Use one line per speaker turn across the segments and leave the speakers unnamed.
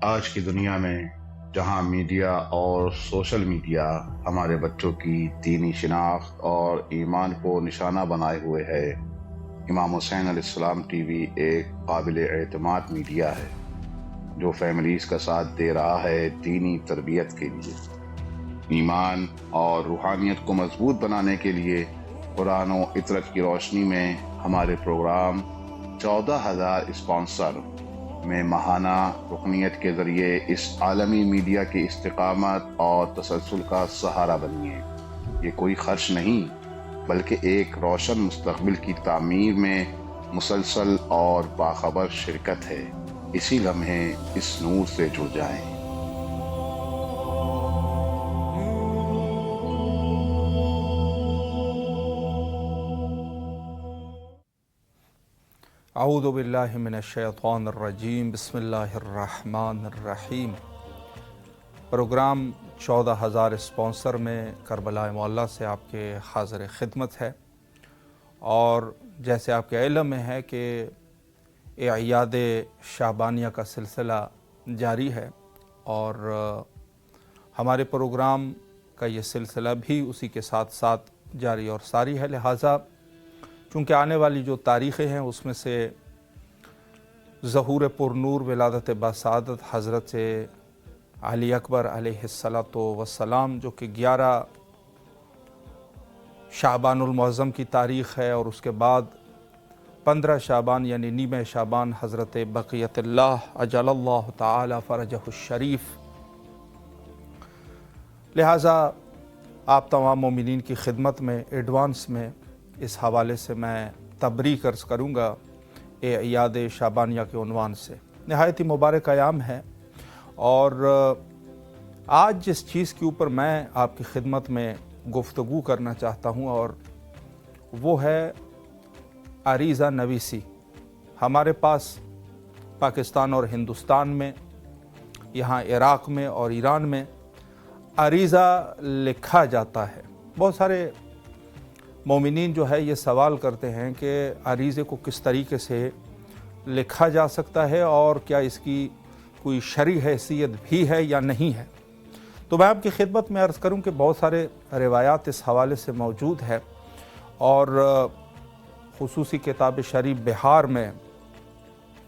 آج کی دنیا میں جہاں میڈیا اور سوشل میڈیا ہمارے بچوں کی دینی شناخت اور ایمان کو نشانہ بنائے ہوئے ہے، امام حسین علیہ السلام ٹی وی ایک قابل اعتماد میڈیا ہے جو فیملیز کا ساتھ دے رہا ہے دینی تربیت کے لیے، ایمان اور روحانیت کو مضبوط بنانے کے لیے۔ قرآن و عطرت کی روشنی میں ہمارے پروگرام 14,000 اسپانسر میں ماہانہ رکنیت کے ذریعے اس عالمی میڈیا کی استقامت اور تسلسل کا سہارا بنیے۔ یہ کوئی خرچ نہیں بلکہ ایک روشن مستقبل کی تعمیر میں مسلسل اور باخبر شرکت ہے۔ اسی لمحے اس نور سے جڑ جائیں۔
اعوذ باللہ من الشیطان الرجیم، بسم اللہ الرحمن الرحیم۔ پروگرام 14,000 اسپانسر میں کربلا معلیٰ سے آپ کے حاضر خدمت ہے، اور جیسے آپ کے علم میں ہے کہ اعیاد شعبانیہ کا سلسلہ جاری ہے، اور ہمارے پروگرام کا یہ سلسلہ بھی اسی کے ساتھ ساتھ جاری اور ساری ہے۔ لہٰذا چونکہ آنے والی جو تاریخیں ہیں اس میں سے ظہور پر نور ولادت باسعادت حضرت علی اکبر علیہ السلام جو کہ 11 شعبان المعظم کی تاریخ ہے، اور اس کے بعد 15 شعبان یعنی نیمہ شعبان حضرت بقیت اللہ عجل اللہ تعالی فرجہ الشریف، لہٰذا آپ تمام مومنین کی خدمت میں ایڈوانس میں اس حوالے سے میں تبریک عرض کروں گا اعیاد شعبانیہ کے عنوان سے۔ نہایت ہی مبارک ایام ہے، اور آج جس چیز کے اوپر میں آپ کی خدمت میں گفتگو کرنا چاہتا ہوں، اور وہ ہے عریضہ نویسی۔ ہمارے پاس پاکستان اور ہندوستان میں، یہاں عراق میں اور ایران میں عریضہ لکھا جاتا ہے۔ بہت سارے مومنین جو ہے یہ سوال کرتے ہیں کہ عریضے کو کس طریقے سے لکھا جا سکتا ہے، اور کیا اس کی کوئی شرعی حیثیت بھی ہے یا نہیں ہے۔ تو میں آپ کی خدمت میں عرض کروں کہ بہت سارے روایات اس حوالے سے موجود ہے، اور خصوصی کتاب شریف بہار میں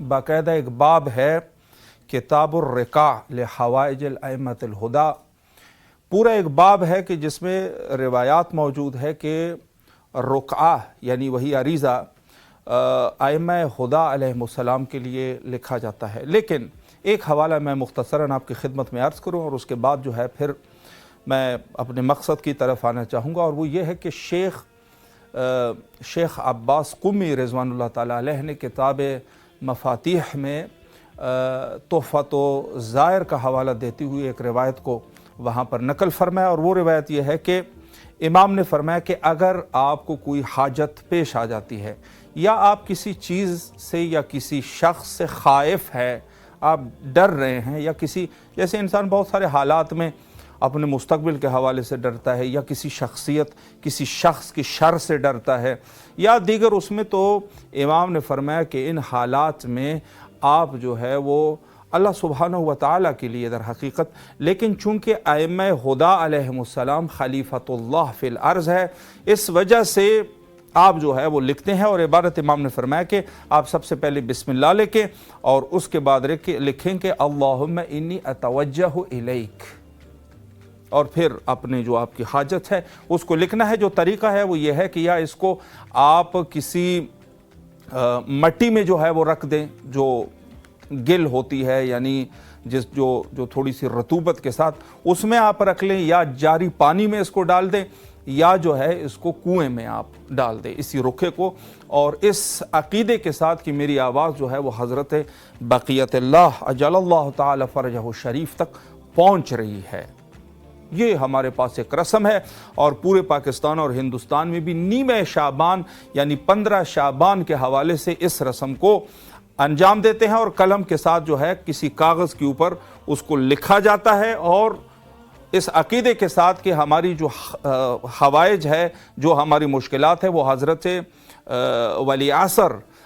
باقاعدہ ایک باب ہے، کتاب الرقاع لحوائج الائمۃ الہدیٰ۔ پورا ایک باب ہے کہ جس میں روایات موجود ہے کہ رقعہ یعنی وہی عریضہ ائمہ ہدیٰ علیہ السلام کے لیے لکھا جاتا ہے۔ لیکن ایک حوالہ میں مختصراً آپ کی خدمت میں عرض کروں، اور اس کے بعد جو ہے پھر میں اپنے مقصد کی طرف آنا چاہوں گا، اور وہ یہ ہے کہ شیخ عباس قمی رضوان اللہ تعالیٰ علیہ نے کتاب مفاتیح میں تحفۃ الزائر کا حوالہ دیتی ہوئی ایک روایت کو وہاں پر نقل فرمایا، اور وہ روایت یہ ہے کہ امام نے فرمایا کہ اگر آپ کو کوئی حاجت پیش آ جاتی ہے، یا آپ کسی چیز سے یا کسی شخص سے خائف ہے، آپ ڈر رہے ہیں، یا کسی جیسے انسان بہت سارے حالات میں اپنے مستقبل کے حوالے سے ڈرتا ہے، یا کسی شخصیت کسی شخص کی شر سے ڈرتا ہے یا دیگر اس میں، تو امام نے فرمایا کہ ان حالات میں آپ جو ہے وہ اللہ سبحانہ و تعالیٰ کے لیے در حقیقت، لیکن چونکہ ائمہ ہدیٰ علیہ السلام خلیفۃ اللہ فی الارض ہے، اس وجہ سے آپ جو ہے وہ لکھتے ہیں، اور عبارت امام نے فرمایا کہ آپ سب سے پہلے بسم اللہ لکھیں، اور اس کے بعد لکھیں کہ اللہم انی اتوجہ الیک، اور پھر اپنے جو آپ کی حاجت ہے اس کو لکھنا ہے۔ جو طریقہ ہے وہ یہ ہے کہ یا اس کو آپ کسی مٹی میں جو ہے وہ رکھ دیں، جو گل ہوتی ہے، یعنی جو تھوڑی سی رطوبت کے ساتھ، اس میں آپ رکھ لیں، یا جاری پانی میں اس کو ڈال دیں، یا جو ہے اس کو کنویں میں آپ ڈال دیں اسی رکھے کو، اور اس عقیدے کے ساتھ کہ میری آواز جو ہے وہ حضرت بقیت اللہ عجل اللہ تعالی فرجہ الشریف تک پہنچ رہی ہے۔ یہ ہمارے پاس ایک رسم ہے، اور پورے پاکستان اور ہندوستان میں بھی نیمہ شعبان یعنی 15 شعبان کے حوالے سے اس رسم کو انجام دیتے ہیں، اور قلم کے ساتھ جو ہے کسی کاغذ کے اوپر اس کو لکھا جاتا ہے، اور اس عقیدے کے ساتھ کہ ہماری جو حوائج ہے، جو ہماری مشکلات ہے، وہ حضرت ولی عصر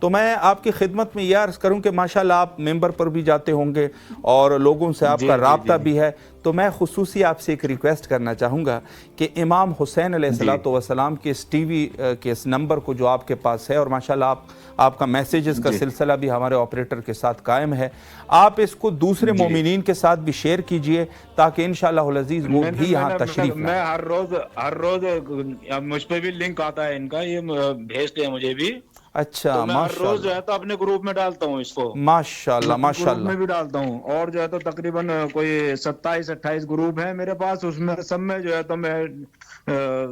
تو میں آپ کی خدمت میں یہ عرض کروں کہ ماشاءاللہ آپ ممبر پر بھی جاتے ہوں گے اور لوگوں سے آپ کا رابطہ بھی ہے، تو میں خصوصی آپ سے ایک ریکویسٹ کرنا چاہوں گا کہ امام حسین علیہ السلام کے اس ٹی وی کے اس نمبر کو جو آپ کے پاس ہے، اور ماشاءاللہ آپ کا میسیجز کا سلسلہ بھی ہمارے آپریٹر کے ساتھ قائم ہے، آپ اس کو دوسرے مومنین کے ساتھ بھی شیئر کیجئے تاکہ انشاءاللہ العزیز وہ بھی یہاں تشریف لائیں۔
میں ہر روز مجھ پہ بھی لنک آتا ہے ان کا، یہ بھیجتے ہیں مجھے بھی،
اچھا
تو میں ہر روز جو
ماشاءاللہ
ہے تو اپنے گروپ میں ڈالتا ہوں اس کو،
ماشاءاللہ
گروپ
ماشاءاللہ
میں بھی ڈالتا ہوں، اور جو ہے تو تقریباً کوئی 27-28 گروپ ہیں میرے پاس، اس میں سب میں جو ہے تو میں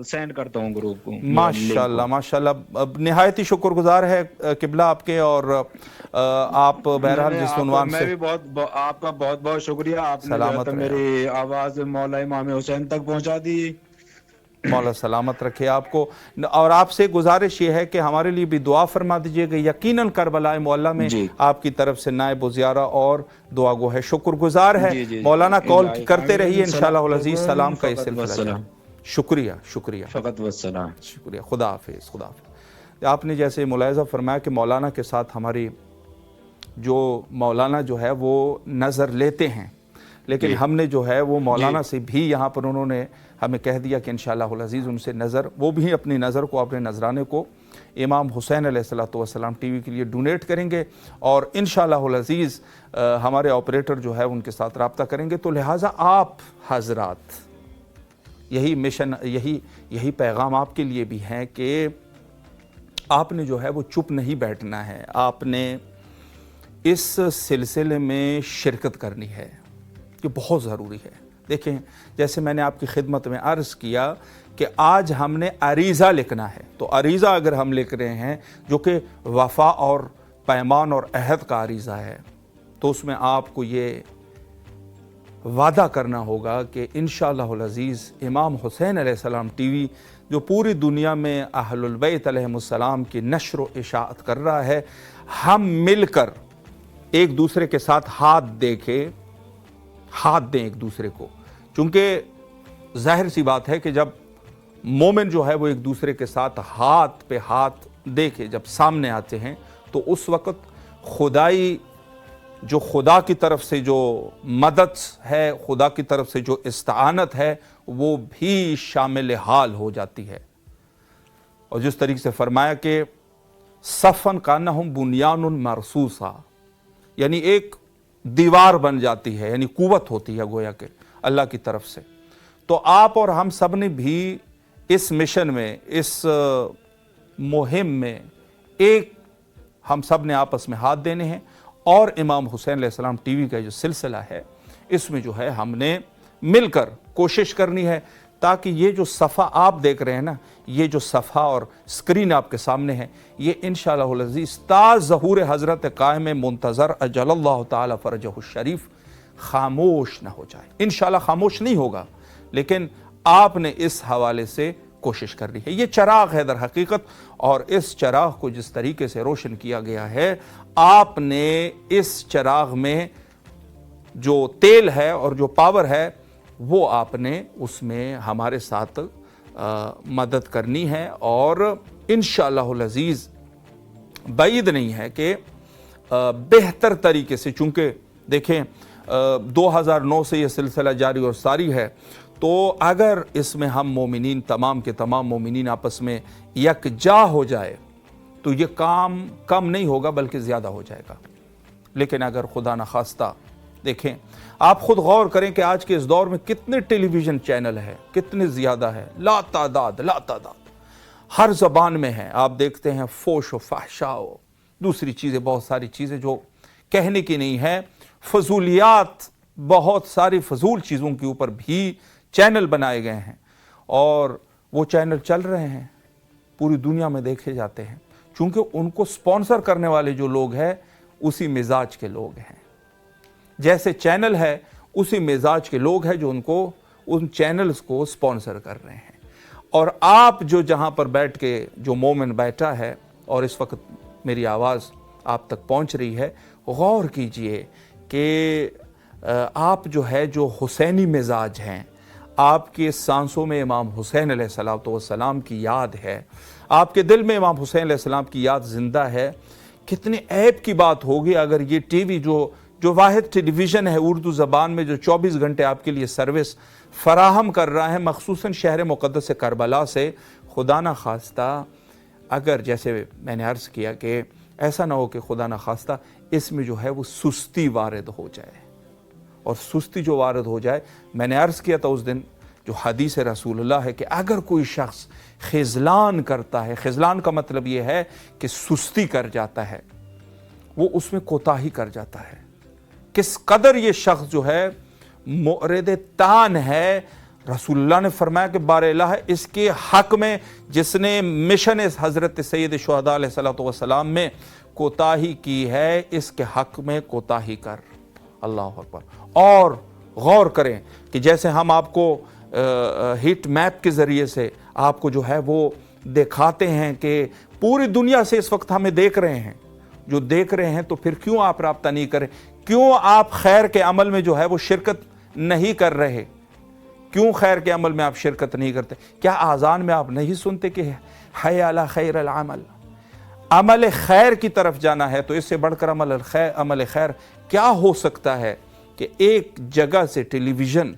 سینڈ کرتا ہوں گروپ کو،
ماشاءاللہ ماشاءاللہ، نہایت ہی شکر گزار ہے قبلہ آپ کے، اور آپ بہرحال جس عنوان سے،
میں بھی آپ کا بہت بہت شکریہ، آپ نے جو ہے تو میری آواز مولا امام حسین تک پہنچا دی۔
مولا سلامت رکھے آپ کو، اور آپ سے گزارش یہ ہے کہ ہمارے لیے بھی دعا فرما دیجئے گا، یقیناً کربلا معلیٰ میں آپ کی طرف سے نائب و زیارہ اور دعا گو ہے، شکر گزار ہے مولانا، کال کرتے رہیے انشاءاللہ العزیز، سلام کا یہ سلسلہ جائے۔ شکریہ شکریہ
فقط والسلام،
شکریہ، خدا حافظ، خدا حافظ۔ آپ نے جیسے ملاحظہ فرمایا کہ مولانا کے ساتھ ہماری جو مولانا جو ہے وہ نظر لیتے ہیں، لیکن ہم نے جو ہے وہ مولانا سے بھی یہاں پر انہوں نے ہمیں کہہ دیا کہ انشاءاللہ العزیز ان سے نظر، وہ بھی اپنی نظر کو، اپنے نذرانے کو امام حسین علیہ السلام ٹی وی کے لیے ڈونیٹ کریں گے، اور انشاءاللہ العزیز ہمارے آپریٹر جو ہے ان کے ساتھ رابطہ کریں گے۔ تو لہٰذا آپ حضرات، یہی مشن، یہی پیغام آپ کے لیے بھی ہے کہ آپ نے جو ہے وہ چپ نہیں بیٹھنا ہے، آپ نے اس سلسلے میں شرکت کرنی ہے، یہ بہت ضروری ہے۔ دیکھیں، جیسے میں نے آپ کی خدمت میں عرض کیا کہ آج ہم نے عریضہ لکھنا ہے، تو عریضہ اگر ہم لکھ رہے ہیں جو کہ وفا اور پیمان اور عہد کا عریضہ ہے، تو اس میں آپ کو یہ وعدہ کرنا ہوگا کہ انشاءاللہ العزیز امام حسین علیہ السلام ٹی وی جو پوری دنیا میں اہل البیت علیہ السلام کی نشر و اشاعت کر رہا ہے، ہم مل کر ایک دوسرے کے ساتھ ہاتھ دیں ایک دوسرے کو، چونکہ ظاہر سی بات ہے کہ جب مومن جو ہے وہ ایک دوسرے کے ساتھ ہاتھ پہ ہاتھ دے کے جب سامنے آتے ہیں، تو اس وقت خدا کی طرف سے جو مدد ہے، خدا کی طرف سے جو استعانت ہے، وہ بھی شامل حال ہو جاتی ہے۔ اور جس طریقے سے فرمایا کہ صفن کانہم بنیان مرصوصا، یعنی ایک دیوار بن جاتی ہے، یعنی قوت ہوتی ہے گویا کہ اللہ کی طرف سے۔ تو آپ اور ہم سب نے بھی اس مشن میں، اس مہم میں ہم سب نے آپس میں ہاتھ دینے ہیں، اور امام حسین علیہ السلام ٹی وی کا جو سلسلہ ہے اس میں جو ہے ہم نے مل کر کوشش کرنی ہے تاکہ یہ جو صفحہ آپ دیکھ رہے ہیں نا، یہ جو صفحہ اور سکرین آپ کے سامنے ہے، یہ انشاءاللہ العزیز تا ظہور حضرت قائم منتظر اجل اللہ تعالی فرجہ الشریف خاموش نہ ہو جائے۔ انشاءاللہ خاموش نہیں ہوگا، لیکن آپ نے اس حوالے سے کوشش کرنی ہے۔ یہ چراغ ہے در حقیقت، اور اس چراغ کو جس طریقے سے روشن کیا گیا ہے، آپ نے اس چراغ میں جو تیل ہے اور جو پاور ہے، وہ آپ نے اس میں ہمارے ساتھ مدد کرنی ہے، اور انشاءاللہ العزیز بعید نہیں ہے کہ بہتر طریقے سے، چونکہ دیکھیں 2009 سے یہ سلسلہ جاری اور ساری ہے، تو اگر اس میں ہم مومنین، تمام کے تمام مومنین آپس میں یکجا ہو جائے تو یہ کام کم نہیں ہوگا بلکہ زیادہ ہو جائے گا۔ لیکن اگر خدا نخواستہ، دیکھیں آپ خود غور کریں کہ آج کے اس دور میں کتنے ٹیلی ویژن چینل ہیں، کتنے زیادہ ہے، لا تعداد ہر زبان میں ہیں۔ آپ دیکھتے ہیں فوش و فحشا و دوسری چیزیں، بہت ساری چیزیں جو کہنے کی نہیں ہے، فضولیات، بہت ساری فضول چیزوں کے اوپر بھی چینل بنائے گئے ہیں، اور وہ چینل چل رہے ہیں، پوری دنیا میں دیکھے جاتے ہیں، چونکہ ان کو سپانسر کرنے والے جو لوگ ہیں اسی مزاج کے لوگ ہیں۔ جیسے چینل ہے اسی مزاج کے لوگ ہیں جو ان چینلز کو سپانسر کر رہے ہیں۔ اور آپ جو جہاں پر بیٹھ کے، جو مومن بیٹھا ہے اور اس وقت میری آواز آپ تک پہنچ رہی ہے، غور کیجئے کہ آپ جو ہے، جو حسینی مزاج ہیں، آپ کے سانسوں میں امام حسین علیہ السلام کی یاد ہے، آپ کے دل میں امام حسین علیہ السلام کی یاد زندہ ہے، کتنے عیب کی بات ہوگی اگر یہ ٹی وی جو واحد ٹیلی ویژن ہے اردو زبان میں جو 24 گھنٹے آپ کے لیے سروس فراہم کر رہا ہے، مخصوصاً شہر مقدس کربلا سے، خدا نہ خواستہ اگر جیسے میں نے عرض کیا کہ ایسا نہ ہو کہ خدا نہ خواستہ اس میں جو ہے وہ سستی وارد ہو جائے، اور سستی جو وارد ہو جائے، میں نے عرض کیا تھا اس دن جو حدیث رسول اللہ ہے کہ اگر کوئی شخص خذلان کرتا ہے، خذلان کا مطلب یہ ہے کہ سستی کر جاتا ہے، وہ اس میں کوتاہی کر جاتا ہے، کس قدر یہ شخص جو ہے مورد طعن ہے، رسول اللہ نے فرمایا کہ بار الہ اس کے حق میں جس نے مشن حضرت سید شہداء علیہ السلام میں کوتاہی کی ہے، اس کے حق میں کوتاہی کر۔ اللہ اکبر۔ اور غور کریں کہ جیسے ہم آپ کو ہیٹ میپ کے ذریعے سے آپ کو جو ہے وہ دکھاتے ہیں کہ پوری دنیا سے اس وقت ہمیں دیکھ رہے ہیں، جو دیکھ رہے ہیں تو پھر کیوں آپ رابطہ نہیں کریں؟ کیوں آپ خیر کے عمل میں جو ہے وہ شرکت نہیں کر رہے؟ کیوں خیر کے عمل میں آپ شرکت نہیں کرتے؟ کیا آذان میں آپ نہیں سنتے کہ حی علی خیر العمل، عمل خیر کی طرف جانا ہے؟ تو اس سے بڑھ کر عمل خیر کیا ہو سکتا ہے کہ ایک جگہ سے ٹیلی ویژن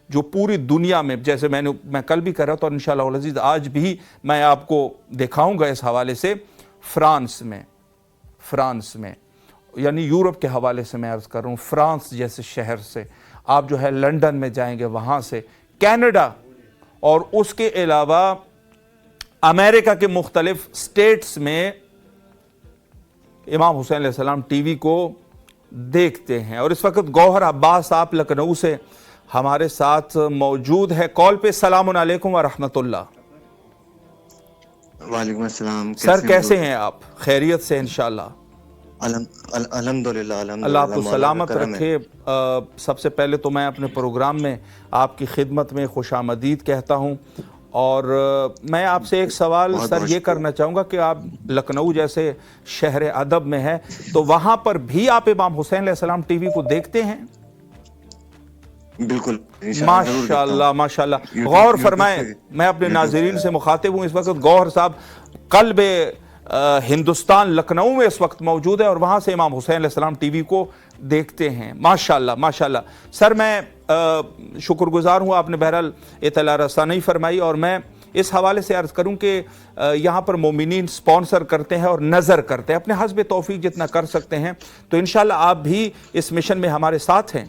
جو پوری دنیا میں، جیسے میں کل بھی کر رہا تھا اور انشاءاللہ العزیز آج بھی میں آپ کو دکھاؤں گا اس حوالے سے، فرانس میں یعنی یورپ کے حوالے سے میں عرض کر رہا ہوں، فرانس جیسے شہر سے آپ جو ہے لنڈن میں جائیں گے، وہاں سے کینیڈا اور اس کے علاوہ امریکہ کے مختلف سٹیٹس میں امام حسین علیہ السلام ٹی وی کو دیکھتے ہیں۔ اور اس وقت گوہر عباس آپ لکھنؤ سے ہمارے ساتھ موجود ہے کال پہ۔ السلام علیکم ورحمۃ اللہ۔
وعلیکم السلام
سر کیسے ہیں آپ؟ خیریت سے انشاءاللہ؟
الحمدللہ
اللہ آپ کو سلامت رکھے۔ سب سے پہلے تو میں اپنے پروگرام میں آپ کی خدمت میں خوش آمدید کہتا ہوں، اور میں آپ سے ایک سوال سر یہ کرنا چاہوں گا کہ آپ لکھنؤ جیسے شہر ادب میں ہیں تو وہاں پر بھی آپ امام حسین علیہ السلام ٹی وی کو دیکھتے ہیں؟
بالکل
ماشاءاللہ ماشاءاللہ۔ غور فرمائیں، میں اپنے ناظرین سے مخاطب ہوں، اس وقت گوہر صاحب قلب ہندوستان لکھنؤ میں اس وقت موجود ہے اور وہاں سے امام حسین علیہ السلام ٹی وی کو دیکھتے ہیں۔ ماشاءاللہ ماشاءاللہ۔ سر میں شکر گزار ہوں، آپ نے بہرحال اطلاع رسانی فرمائی، اور میں اس حوالے سے عرض کروں کہ یہاں پر مومنین سپانسر کرتے ہیں اور نظر کرتے ہیں، اپنے حسب توفیق جتنا کر سکتے ہیں، تو انشاءاللہ آپ بھی اس مشن میں ہمارے ساتھ ہیں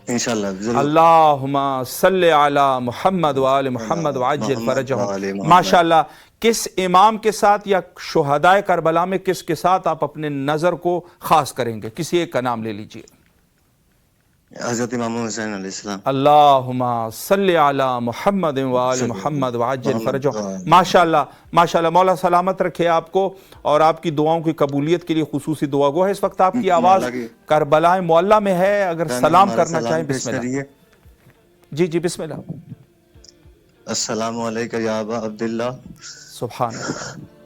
انشاءاللہ ضرور۔
اللہم صلی علی محمد وآل محمد وعجل فرجہم۔ ماشاءاللہ۔ کس امام کے ساتھ یا شہداء کربلا میں کس کے ساتھ آپ اپنے نظر کو خاص کریں گے؟ کسی ایک کا نام لے لیجئے۔
حضرت امام حسین علیہ السلام۔
اللہم صلی علی محمد وآل محمد وعجل فرجہم۔ ماشاءاللہ ماشاءاللہ۔ مولا سلامت رکھے آپ کو اور آپ کی دعاؤں کی قبولیت کے لیے خصوصی دعا گو ہے۔ اس وقت آپ کی آواز کربلا معلیٰ میں ہے، اگر سلام کرنا چاہیں بسم اللہ۔ جی بسم اللہ۔
السلام علیکم یا ابا عبداللہ۔
سبحان اللہ۔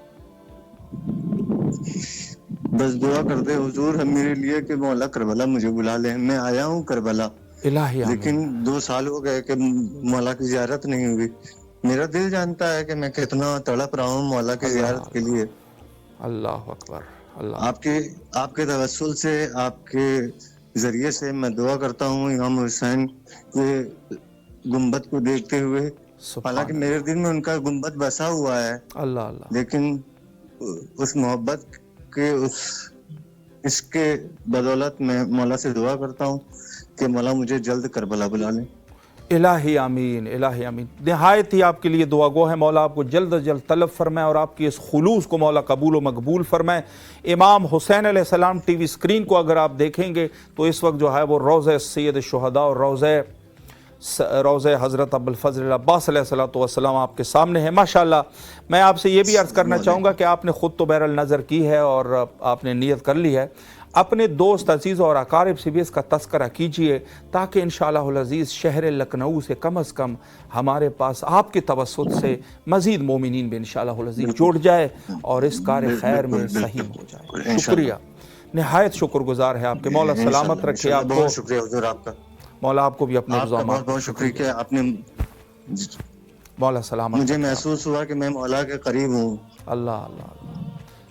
بس دعا کر دے حضور میرے لیے کہ مولا کربلا مجھے بلا لے۔ میں آیا ہوں کربلا،
الہی آمین۔
لیکن 2 سال ہو گئے کہ مولا کی زیارت نہیں ہوئی۔ میرا دل جانتا ہے کہ میں کتنا تڑپ رہا ہوں مولا کی زیارت کے لیے۔
اللہ اکبر۔ اللہ
آپ کے توسل سے، آپ کے ذریعے سے میں دعا کرتا ہوں امام حسین کے گنبد کو دیکھتے ہوئے، حالانکہ میرے دل میں ان کا گنبد بسا ہوا ہے،
اللہ اللہ،
لیکن اس محبت کے اس کے بدولت میں مولا سے دعا کرتا ہوں کہ مولا مجھے جلد کربلا بلا لیں۔
الہی آمین، الہی آمین۔ نہایت ہی آپ کے لیے دعا گو ہے، مولا آپ کو جلد از جلد طلب فرمائے اور آپ کی اس خلوص کو مولا قبول و مقبول فرمائے۔ امام حسین علیہ السلام ٹی وی سکرین کو اگر آپ دیکھیں گے تو اس وقت جو ہے وہ روضہ سید الشہداء اور روضہ حضرت ابوالفضل عباس علیہ السلام آپ کے سامنے ہے۔ ماشاءاللہ۔ میں آپ سے یہ بھی عرض کرنا چاہوں گا کہ آپ نے خود تو بہرحال نظر کی ہے اور آپ نے نیت کر لی ہے، اپنے دوست عزیز اور اقارب سے بھی اس کا تذکرہ کیجئے تاکہ انشاءاللہ العزیز شہر لکھنؤ سے کم از کم ہمارے پاس آپ کے توسط سے مزید مومنین بھی انشاءاللہ العزیز جوڑ جائے اور اس کار خیر میں سہیم ہو جائے۔ شکریہ، نہایت شکر گزار ہے آپ کے۔ مولا سلامت رکھے آپ کو۔
بہت شکریہ حضور آپ کا۔
مولا آپ کو بھی اپنے
بہت بہت شکریہ کہ آپ نے
مولا سلامت
مجھے محسوس ہوا کہ میں مولا کے قریب ہوں۔
اللہ اللہ اللہ۔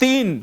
3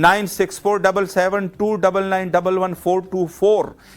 0096477299111424।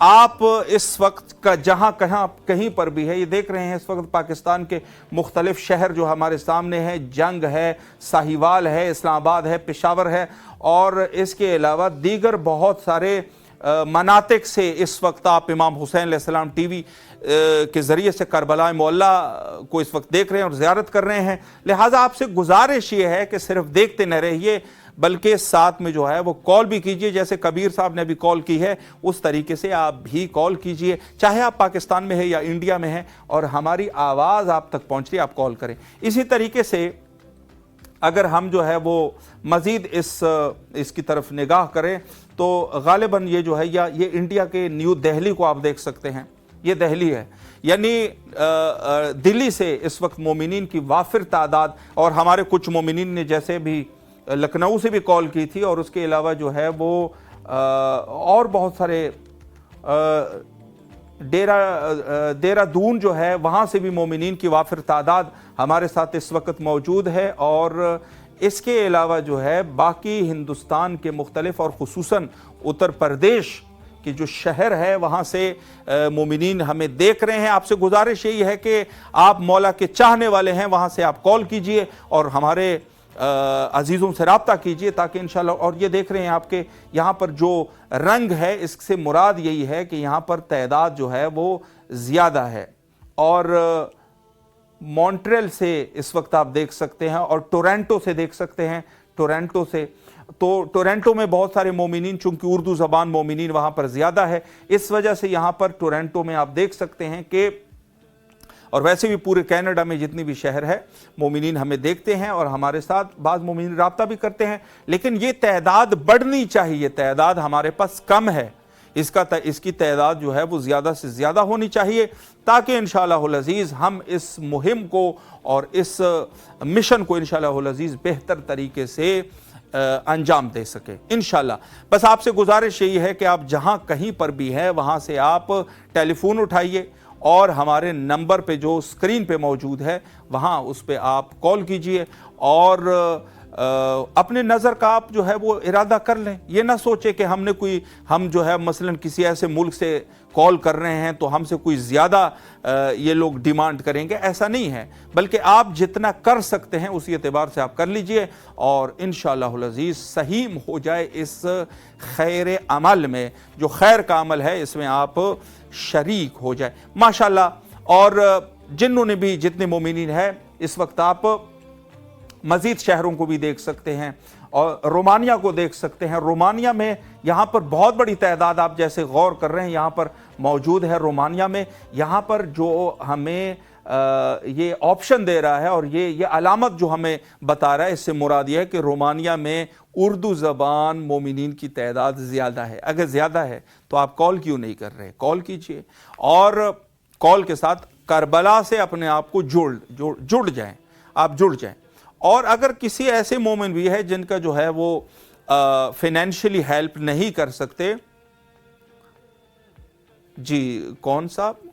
آپ اس وقت کا جہاں کہیں پر بھی ہے، یہ دیکھ رہے ہیں اس وقت پاکستان کے مختلف شہر جو ہمارے سامنے ہیں، جنگ ہے، ساہیوال ہے، اسلام آباد ہے، پشاور ہے، اور اس کے علاوہ دیگر بہت سارے مناطق سے اس وقت آپ امام حسین علیہ السلام ٹی وی کے ذریعے سے کربلا معلی کو اس وقت دیکھ رہے ہیں اور زیارت کر رہے ہیں۔ لہٰذا آپ سے گزارش یہ ہے کہ صرف دیکھتے نہ رہیے، بلکہ ساتھ میں جو ہے وہ کال بھی کیجئے، جیسے کبیر صاحب نے ابھی کال کی ہے اس طریقے سے آپ بھی کال کیجئے، چاہے آپ پاکستان میں ہیں یا انڈیا میں ہیں، اور ہماری آواز آپ تک پہنچ رہی ہے، آپ کال کریں۔ اسی طریقے سے اگر ہم جو ہے وہ مزید اس کی طرف نگاہ کریں تو غالباً یہ جو ہے یہ انڈیا کے نیو دہلی کو آپ دیکھ سکتے ہیں، یہ دہلی ہے، یعنی دلی سے اس وقت مومنین کی وافر تعداد، اور ہمارے کچھ مومنین نے جیسے بھی لکھنؤ سے بھی کال کی تھی، اور اس کے علاوہ جو ہے وہ اور بہت سارے ڈیرہ دون جو ہے وہاں سے بھی مومنین کی وافر تعداد ہمارے ساتھ اس وقت موجود ہے، اور اس کے علاوہ جو ہے باقی ہندوستان کے مختلف اور خصوصاً اتر پردیش کہ جو شہر ہے وہاں سے مومنین ہمیں دیکھ رہے ہیں۔ آپ سے گزارش یہی ہے کہ آپ مولا کے چاہنے والے ہیں، وہاں سے آپ کال کیجئے اور ہمارے عزیزوں سے رابطہ کیجئے، تاکہ انشاءاللہ، اور یہ دیکھ رہے ہیں آپ کے یہاں پر جو رنگ ہے اس سے مراد یہی ہے کہ یہاں پر تعداد جو ہے وہ زیادہ ہے، اور مونٹریل سے اس وقت آپ دیکھ سکتے ہیں، اور ٹورنٹو سے دیکھ سکتے ہیں، ٹورنٹو سے، تو ٹورنٹو میں بہت سارے مومنین، چونکہ اردو زبان مومنین وہاں پر زیادہ ہے، اس وجہ سے یہاں پر ٹورنٹو میں آپ دیکھ سکتے ہیں کہ، اور ویسے بھی پورے کینیڈا میں جتنی بھی شہر ہے مومنین ہمیں دیکھتے ہیں اور ہمارے ساتھ بعض مومنین رابطہ بھی کرتے ہیں، لیکن یہ تعداد بڑھنی چاہیے، تعداد ہمارے پاس کم ہے، اس کی تعداد جو ہے وہ زیادہ سے زیادہ ہونی چاہیے، تاکہ انشاءاللہ العزیز ہم اس مہم کو اور اس مشن کو انشاءاللہ العزیز بہتر طریقے سے انجام دے سکے انشاءاللہ۔ بس آپ سے گزارش یہی ہے کہ آپ جہاں کہیں پر بھی ہیں وہاں سے آپ ٹیلی فون اٹھائیے، اور ہمارے نمبر پہ جو سکرین پہ موجود ہے وہاں اس پہ آپ کال کیجئے، اور اپنے نظر کا آپ جو ہے وہ ارادہ کر لیں۔ یہ نہ سوچے کہ ہم جو ہے مثلا کسی ایسے ملک سے کال کر رہے ہیں تو ہم سے کوئی زیادہ یہ لوگ ڈیمانڈ کریں گے، ایسا نہیں ہے، بلکہ آپ جتنا کر سکتے ہیں اسی اعتبار سے آپ کر لیجئے، اور انشاءاللہ العزیز صحیح ہو جائے اس خیر عمل میں، جو خیر کا عمل ہے اس میں آپ شریک ہو جائے ماشاءاللہ۔ اور جنہوں نے بھی جتنے مومنین ہیں اس وقت آپ مزید شہروں کو بھی دیکھ سکتے ہیں، اور رومانیہ کو دیکھ سکتے ہیں۔ رومانیہ میں یہاں پر بہت بڑی تعداد آپ جیسے غور کر رہے ہیں یہاں پر موجود ہے رومانیہ میں۔ یہاں پر جو ہمیں یہ آپشن دے رہا ہے اور یہ علامت جو ہمیں بتا رہا ہے، اس سے مراد یہ ہے کہ رومانیہ میں اردو زبان مومنین کی تعداد زیادہ ہے۔ اگر زیادہ ہے تو آپ کال کیوں نہیں کر رہے؟ کال کیجئے، اور کال کے ساتھ کربلا سے اپنے آپ کو جڑ جائیں، آپ جڑ جائیں۔ اور اگر کسی ایسے مومن بھی ہے جن کا جو ہے وہ فائنینشلی ہیلپ نہیں کر سکتے، جی کون صاحب؟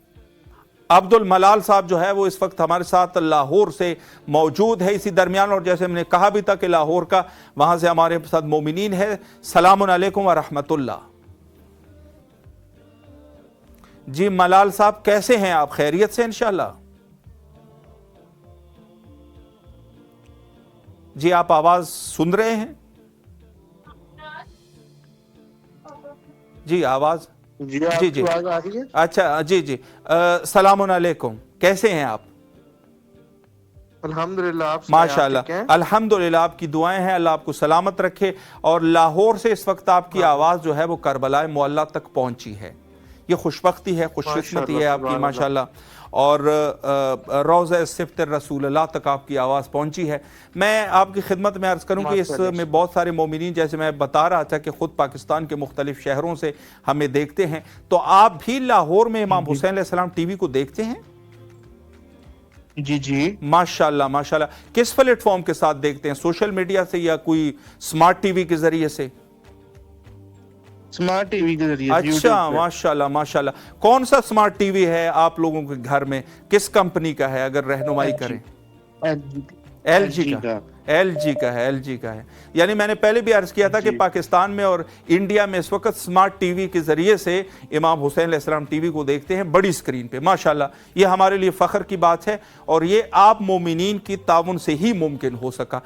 عبد الملال صاحب جو ہے وہ اس وقت ہمارے ساتھ لاہور سے موجود ہے اسی درمیان، اور جیسے میں نے کہا بھی تھا کہ لاہور کا وہاں سے ہمارے ساتھ مومنین ہے۔ سلام علیکم ورحمۃ اللہ۔ جی ملال صاحب کیسے ہیں آپ؟ خیریت سے انشاءاللہ؟ جی آپ آواز سن رہے ہیں؟ جی آواز جی اچھا جی سلام علیکم، کیسے ہیں آپ؟
الحمدللہ، آپ
ماشاءاللہ الحمدللہ، آپ کی دعائیں ہیں، اللہ آپ کو سلامت رکھے۔ اور لاہور سے اس وقت آپ کی آواز جو ہے وہ کربلا معلی تک پہنچی ہے، یہ خوشبختی ہے، خوش قسمتی ہے آپ کی ماشاءاللہ، اور روضہ صفت رسول اللہ تک آپ کی آواز پہنچی ہے۔ میں آپ کی خدمت میں عرض کروں کہ اس میں بہت سارے مومنین، جیسے میں بتا رہا تھا کہ خود پاکستان کے مختلف شہروں سے ہمیں دیکھتے ہیں، تو آپ بھی لاہور میں امام حسین علیہ السلام ٹی وی کو دیکھتے ہیں؟
جی
ماشاءاللہ ماشاءاللہ۔ کس پلیٹ فارم کے ساتھ دیکھتے ہیں؟ سوشل میڈیا سے یا کوئی سمارٹ ٹی وی کے ذریعے سے؟
سمارٹ ٹی وی کے ذریعے۔
اچھا ماشاءاللہ ماشاءاللہ۔ کون سا سمارٹ ٹی وی ہے آپ لوگوں کے گھر میں؟ کس کمپنی کا ہے اگر رہنمائی کریں؟
ایل جی کا۔
LG کا ہے, LG کا ہے. یعنی میں نے پہلے بھی عرض کیا تھا کہ پاکستان میں اور انڈیا میں اس وقت سمارٹ ٹی وی کے ذریعے سے امام حسین علیہ السلام ٹی وی کو دیکھتے ہیں بڑی سکرین پہ. ماشاءاللہ یہ ہمارے لیے فخر کی بات ہے اور یہ آپ مومنین کی تعاون سے ہی ممکن ہو سکا.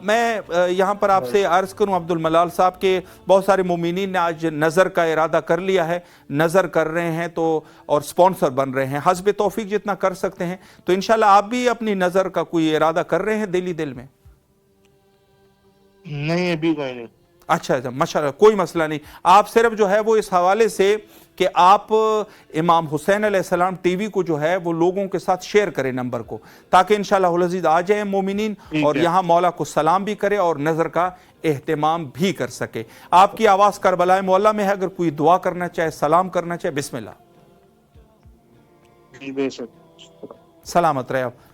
میں یہاں پر آپ سے عرض کروں عبد الملال صاحب کہ بہت سارے مومنین نے آج نظر کا ارادہ کر لیا ہے, نظر کر رہے ہیں تو اور سپانسر بن رہے ہیں حسب توفیق جتنا کر سکتے ہیں. تو انشاءاللہ آپ بھی اپنی نظر کا کوئی ارادہ کر رہے ہیں دل میں؟
نہیں ابھی کوئی نہیں.
اچھا ماشاءاللہ کوئی مسئلہ نہیں. آپ صرف جو ہے وہ اس حوالے سے کہ آپ امام حسین علیہ السلام ٹی وی کو جو ہے وہ لوگوں کے ساتھ شیئر کریں نمبر کو, تاکہ انشاءاللہ العزیز آ جائیں مومنین اور یہاں مولا کو سلام بھی کرے اور نظر کا اہتمام بھی کر سکے. آپ کی آواز کربلا معلیٰ میں ہے, اگر کوئی دعا کرنا چاہے, سلام کرنا چاہے, بسم اللہ.
جی بے شک.
سلامت رہے آپ.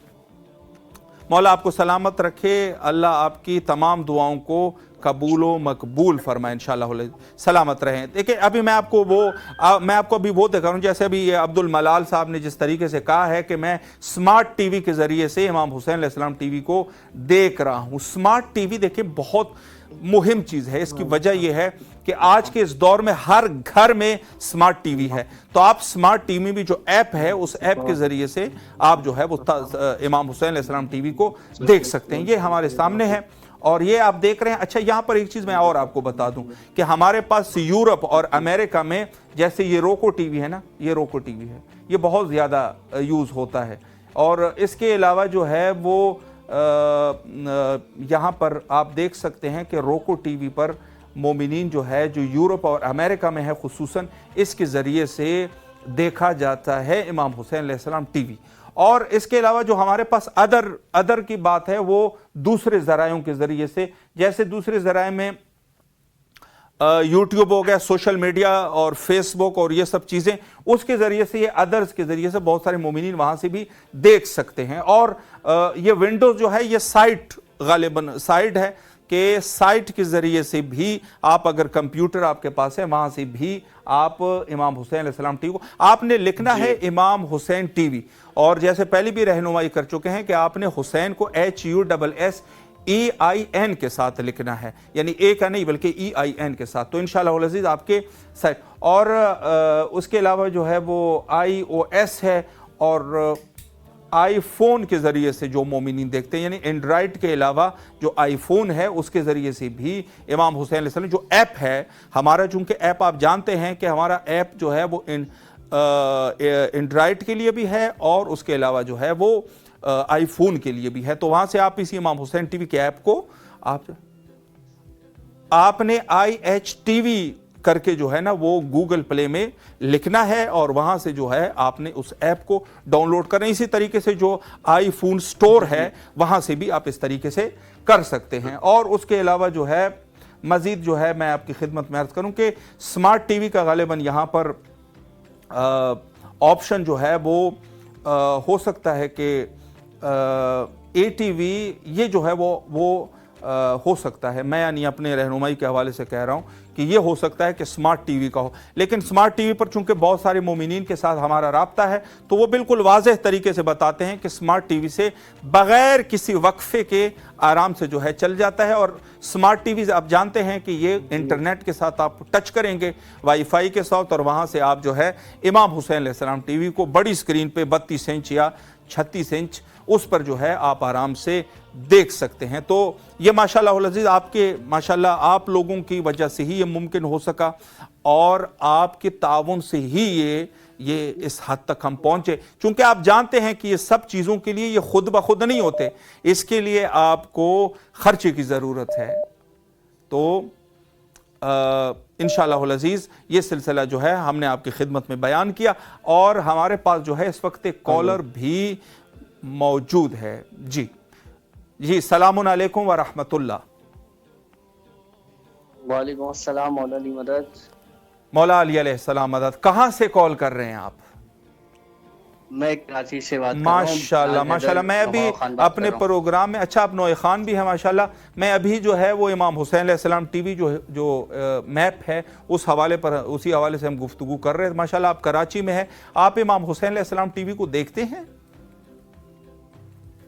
مولا آپ کو سلامت رکھے, اللہ آپ کی تمام دعاؤں کو قبول و مقبول فرمائے انشاءاللہ. سلامت رہیں. دیکھیں ابھی میں آپ کو ابھی وہ دکھا رہا ہوں, جیسے ابھی عبد الملال صاحب نے جس طریقے سے کہا ہے کہ میں سمارٹ ٹی وی کے ذریعے سے امام حسین علیہ السلام ٹی وی کو دیکھ رہا ہوں. سمارٹ ٹی وی دیکھیں بہت مہم چیز ہے. اس کی وجہ یہ ہے کہ آج کے اس دور میں ہر گھر میں سمارٹ ٹی وی ہے, تو آپ سمارٹ ٹی وی بھی جو ایپ ہے اس ایپ کے ذریعے سے آپ جو ہے وہ امام حسین علیہ السلام ٹی وی کو دیکھ سکتے ہیں. یہ ہمارے سامنے ہے اور یہ آپ دیکھ رہے ہیں. اچھا یہاں پر ایک چیز میں اور آپ کو بتا دوں کہ ہمارے پاس یورپ اور امریکہ میں جیسے یہ روکو ٹی وی ہے نا, یہ روکو ٹی وی ہے, یہ بہت زیادہ یوز ہوتا ہے. اور اس کے علاوہ جو ہے وہ یہاں پر آپ دیکھ سکتے ہیں کہ روکو ٹی وی پر مومنین جو ہے جو یورپ اور امریکہ میں ہے خصوصاً اس کے ذریعے سے دیکھا جاتا ہے امام حسین علیہ السلام ٹی وی. اور اس کے علاوہ جو ہمارے پاس ادر کی بات ہے وہ دوسرے ذرائعوں کے ذریعے سے, جیسے دوسرے ذرائع میں یوٹیوب ہو گیا, سوشل میڈیا اور فیس بک اور یہ سب چیزیں, اس کے ذریعے سے, یہ ادرز کے ذریعے سے بہت سارے مومنین وہاں سے بھی دیکھ سکتے ہیں. اور یہ ونڈوز جو ہے یہ سائٹ غالباً سائٹ ہے کہ سائٹ کے ذریعے سے بھی آپ اگر کمپیوٹر آپ کے پاس ہے وہاں سے بھی آپ امام حسین علیہ السلام ٹی وی کو آپ نے لکھنا ہے امام حسین ٹی وی. اور جیسے پہلے بھی رہنمائی کر چکے ہیں کہ آپ نے حسین کو HUSSEIN کے ساتھ لکھنا ہے, یعنی اے کا نہیں بلکہ EIN کے ساتھ. تو انشاءاللہ العزیز آپ کے سائٹ. اور اس کے علاوہ جو ہے وہ iOS ہے اور آئی فون کے ذریعے سے جو مومنین دیکھتے ہیں, یعنی اینڈرائیڈ کے علاوہ جو آئی فون ہے اس کے ذریعے سے بھی امام حسین علیہ السلام جو ایپ ہے ہمارا, چونکہ ایپ آپ جانتے ہیں کہ ہمارا ایپ جو ہے وہ اینڈرائیڈ کے لیے بھی ہے اور اس کے علاوہ جو ہے وہ آئی فون کے لیے بھی ہے. تو وہاں سے آپ اسی امام حسین ٹی وی کے ایپ کو آپ نے IHTV کر کے جو ہے نا وہ گوگل پلے میں لکھنا ہے اور وہاں سے جو ہے آپ نے اس ایپ کو ڈاؤن لوڈ کرنا. اسی طریقے سے جو آئی فون سٹور ہے وہاں سے بھی آپ اس طریقے سے کر سکتے ہیں. اور اس کے علاوہ جو ہے مزید جو ہے میں آپ کی خدمت میں عرض کروں کہ سمارٹ ٹی وی کا غالباً یہاں پر آپشن جو ہے وہ ہو سکتا ہے کہ ATV یہ جو ہے وہ ہو سکتا ہے. میں یعنی اپنے رہنمائی کے حوالے سے کہہ رہا ہوں کہ یہ ہو سکتا ہے کہ سمارٹ ٹی وی کا ہو, لیکن سمارٹ ٹی وی پر چونکہ بہت سارے مومنین کے ساتھ ہمارا رابطہ ہے تو وہ بالکل واضح طریقے سے بتاتے ہیں کہ سمارٹ ٹی وی سے بغیر کسی وقفے کے آرام سے جو ہے چل جاتا ہے. اور سمارٹ ٹی وی آپ جانتے ہیں کہ یہ انٹرنیٹ کے ساتھ آپ ٹچ کریں گے وائی فائی کے ساتھ اور وہاں سے آپ جو ہے امام حسین علیہ السلام ٹی وی کو بڑی سکرین پہ 32 انچ یا 36 انچ اس پر جو ہے آپ آرام سے دیکھ سکتے ہیں. تو یہ ماشاءاللہ العزیز آپ کے ماشاءاللہ آپ لوگوں کی وجہ سے ہی یہ ممکن ہو سکا اور آپ کے تعاون سے ہی یہ اس حد تک ہم پہنچے. چونکہ آپ جانتے ہیں کہ یہ سب چیزوں کے لیے یہ خود بخود نہیں ہوتے, اس کے لیے آپ کو خرچے کی ضرورت ہے. تو انشاءاللہ العزیز یہ سلسلہ جو ہے ہم نے آپ کی خدمت میں بیان کیا اور ہمارے پاس جو ہے اس وقت ایک کالر بھی موجود ہے. جی السلام علیکم ورحمۃ اللہ.
وعلیکم السلام. مولا علی مدد.
مولا علی علیہ السلام مدد. کہاں سے کال کر رہے ہیں آپ؟
میں کراچی سے بات کر رہا ہوں.
ماشاءاللہ میں ابھی اپنے پروگرام میں, اچھا آپ نوئے خان بھی ہیں ماشاءاللہ, میں ابھی جو ہے وہ امام حسین علیہ السلام ٹی وی جو میپ ہے اس حوالے پر اسی حوالے سے ہم گفتگو کر رہے ہیں. ماشاءاللہ آپ کراچی میں ہیں, آپ امام حسین علیہ السلام ٹی وی کو دیکھتے ہیں؟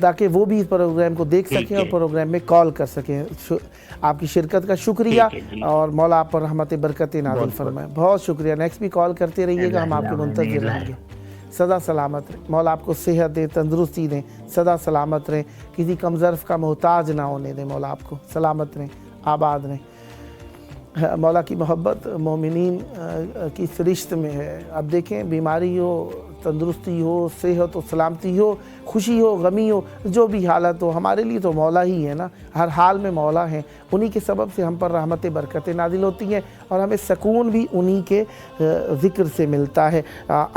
تاکہ وہ بھی اس پروگرام کو دیکھ سکیں اور پروگرام میں کال کر سکیں. آپ کی شرکت کا شکریہ اور مولا آپ پر رحمت برکت نازل فرمائے. بہت شکریہ. نیکسٹ بھی کال کرتے رہیے گا, ہم آپ کے منتظر رہیں گے. سدا سلامت رہیں, مولا آپ کو صحت دے, تندرستی دیں, سدا سلامت رہیں, کسی کم ظرف کا محتاج نہ ہونے دیں. مولا آپ کو سلامت رہیں, آباد رہیں. مولا کی محبت مومنین کی فرشت میں ہے. اب دیکھیں, بیماری ہو, تندرستی ہو, صحت و سلامتی ہو, خوشی ہو, غمی ہو, جو بھی حالت ہو, ہمارے لیے تو مولا ہی ہے نا. ہر حال میں مولا ہیں. انہی کے سبب سے ہم پر رحمت برکتیں نازل ہوتی ہیں اور ہمیں سکون بھی انہی کے ذکر سے ملتا ہے.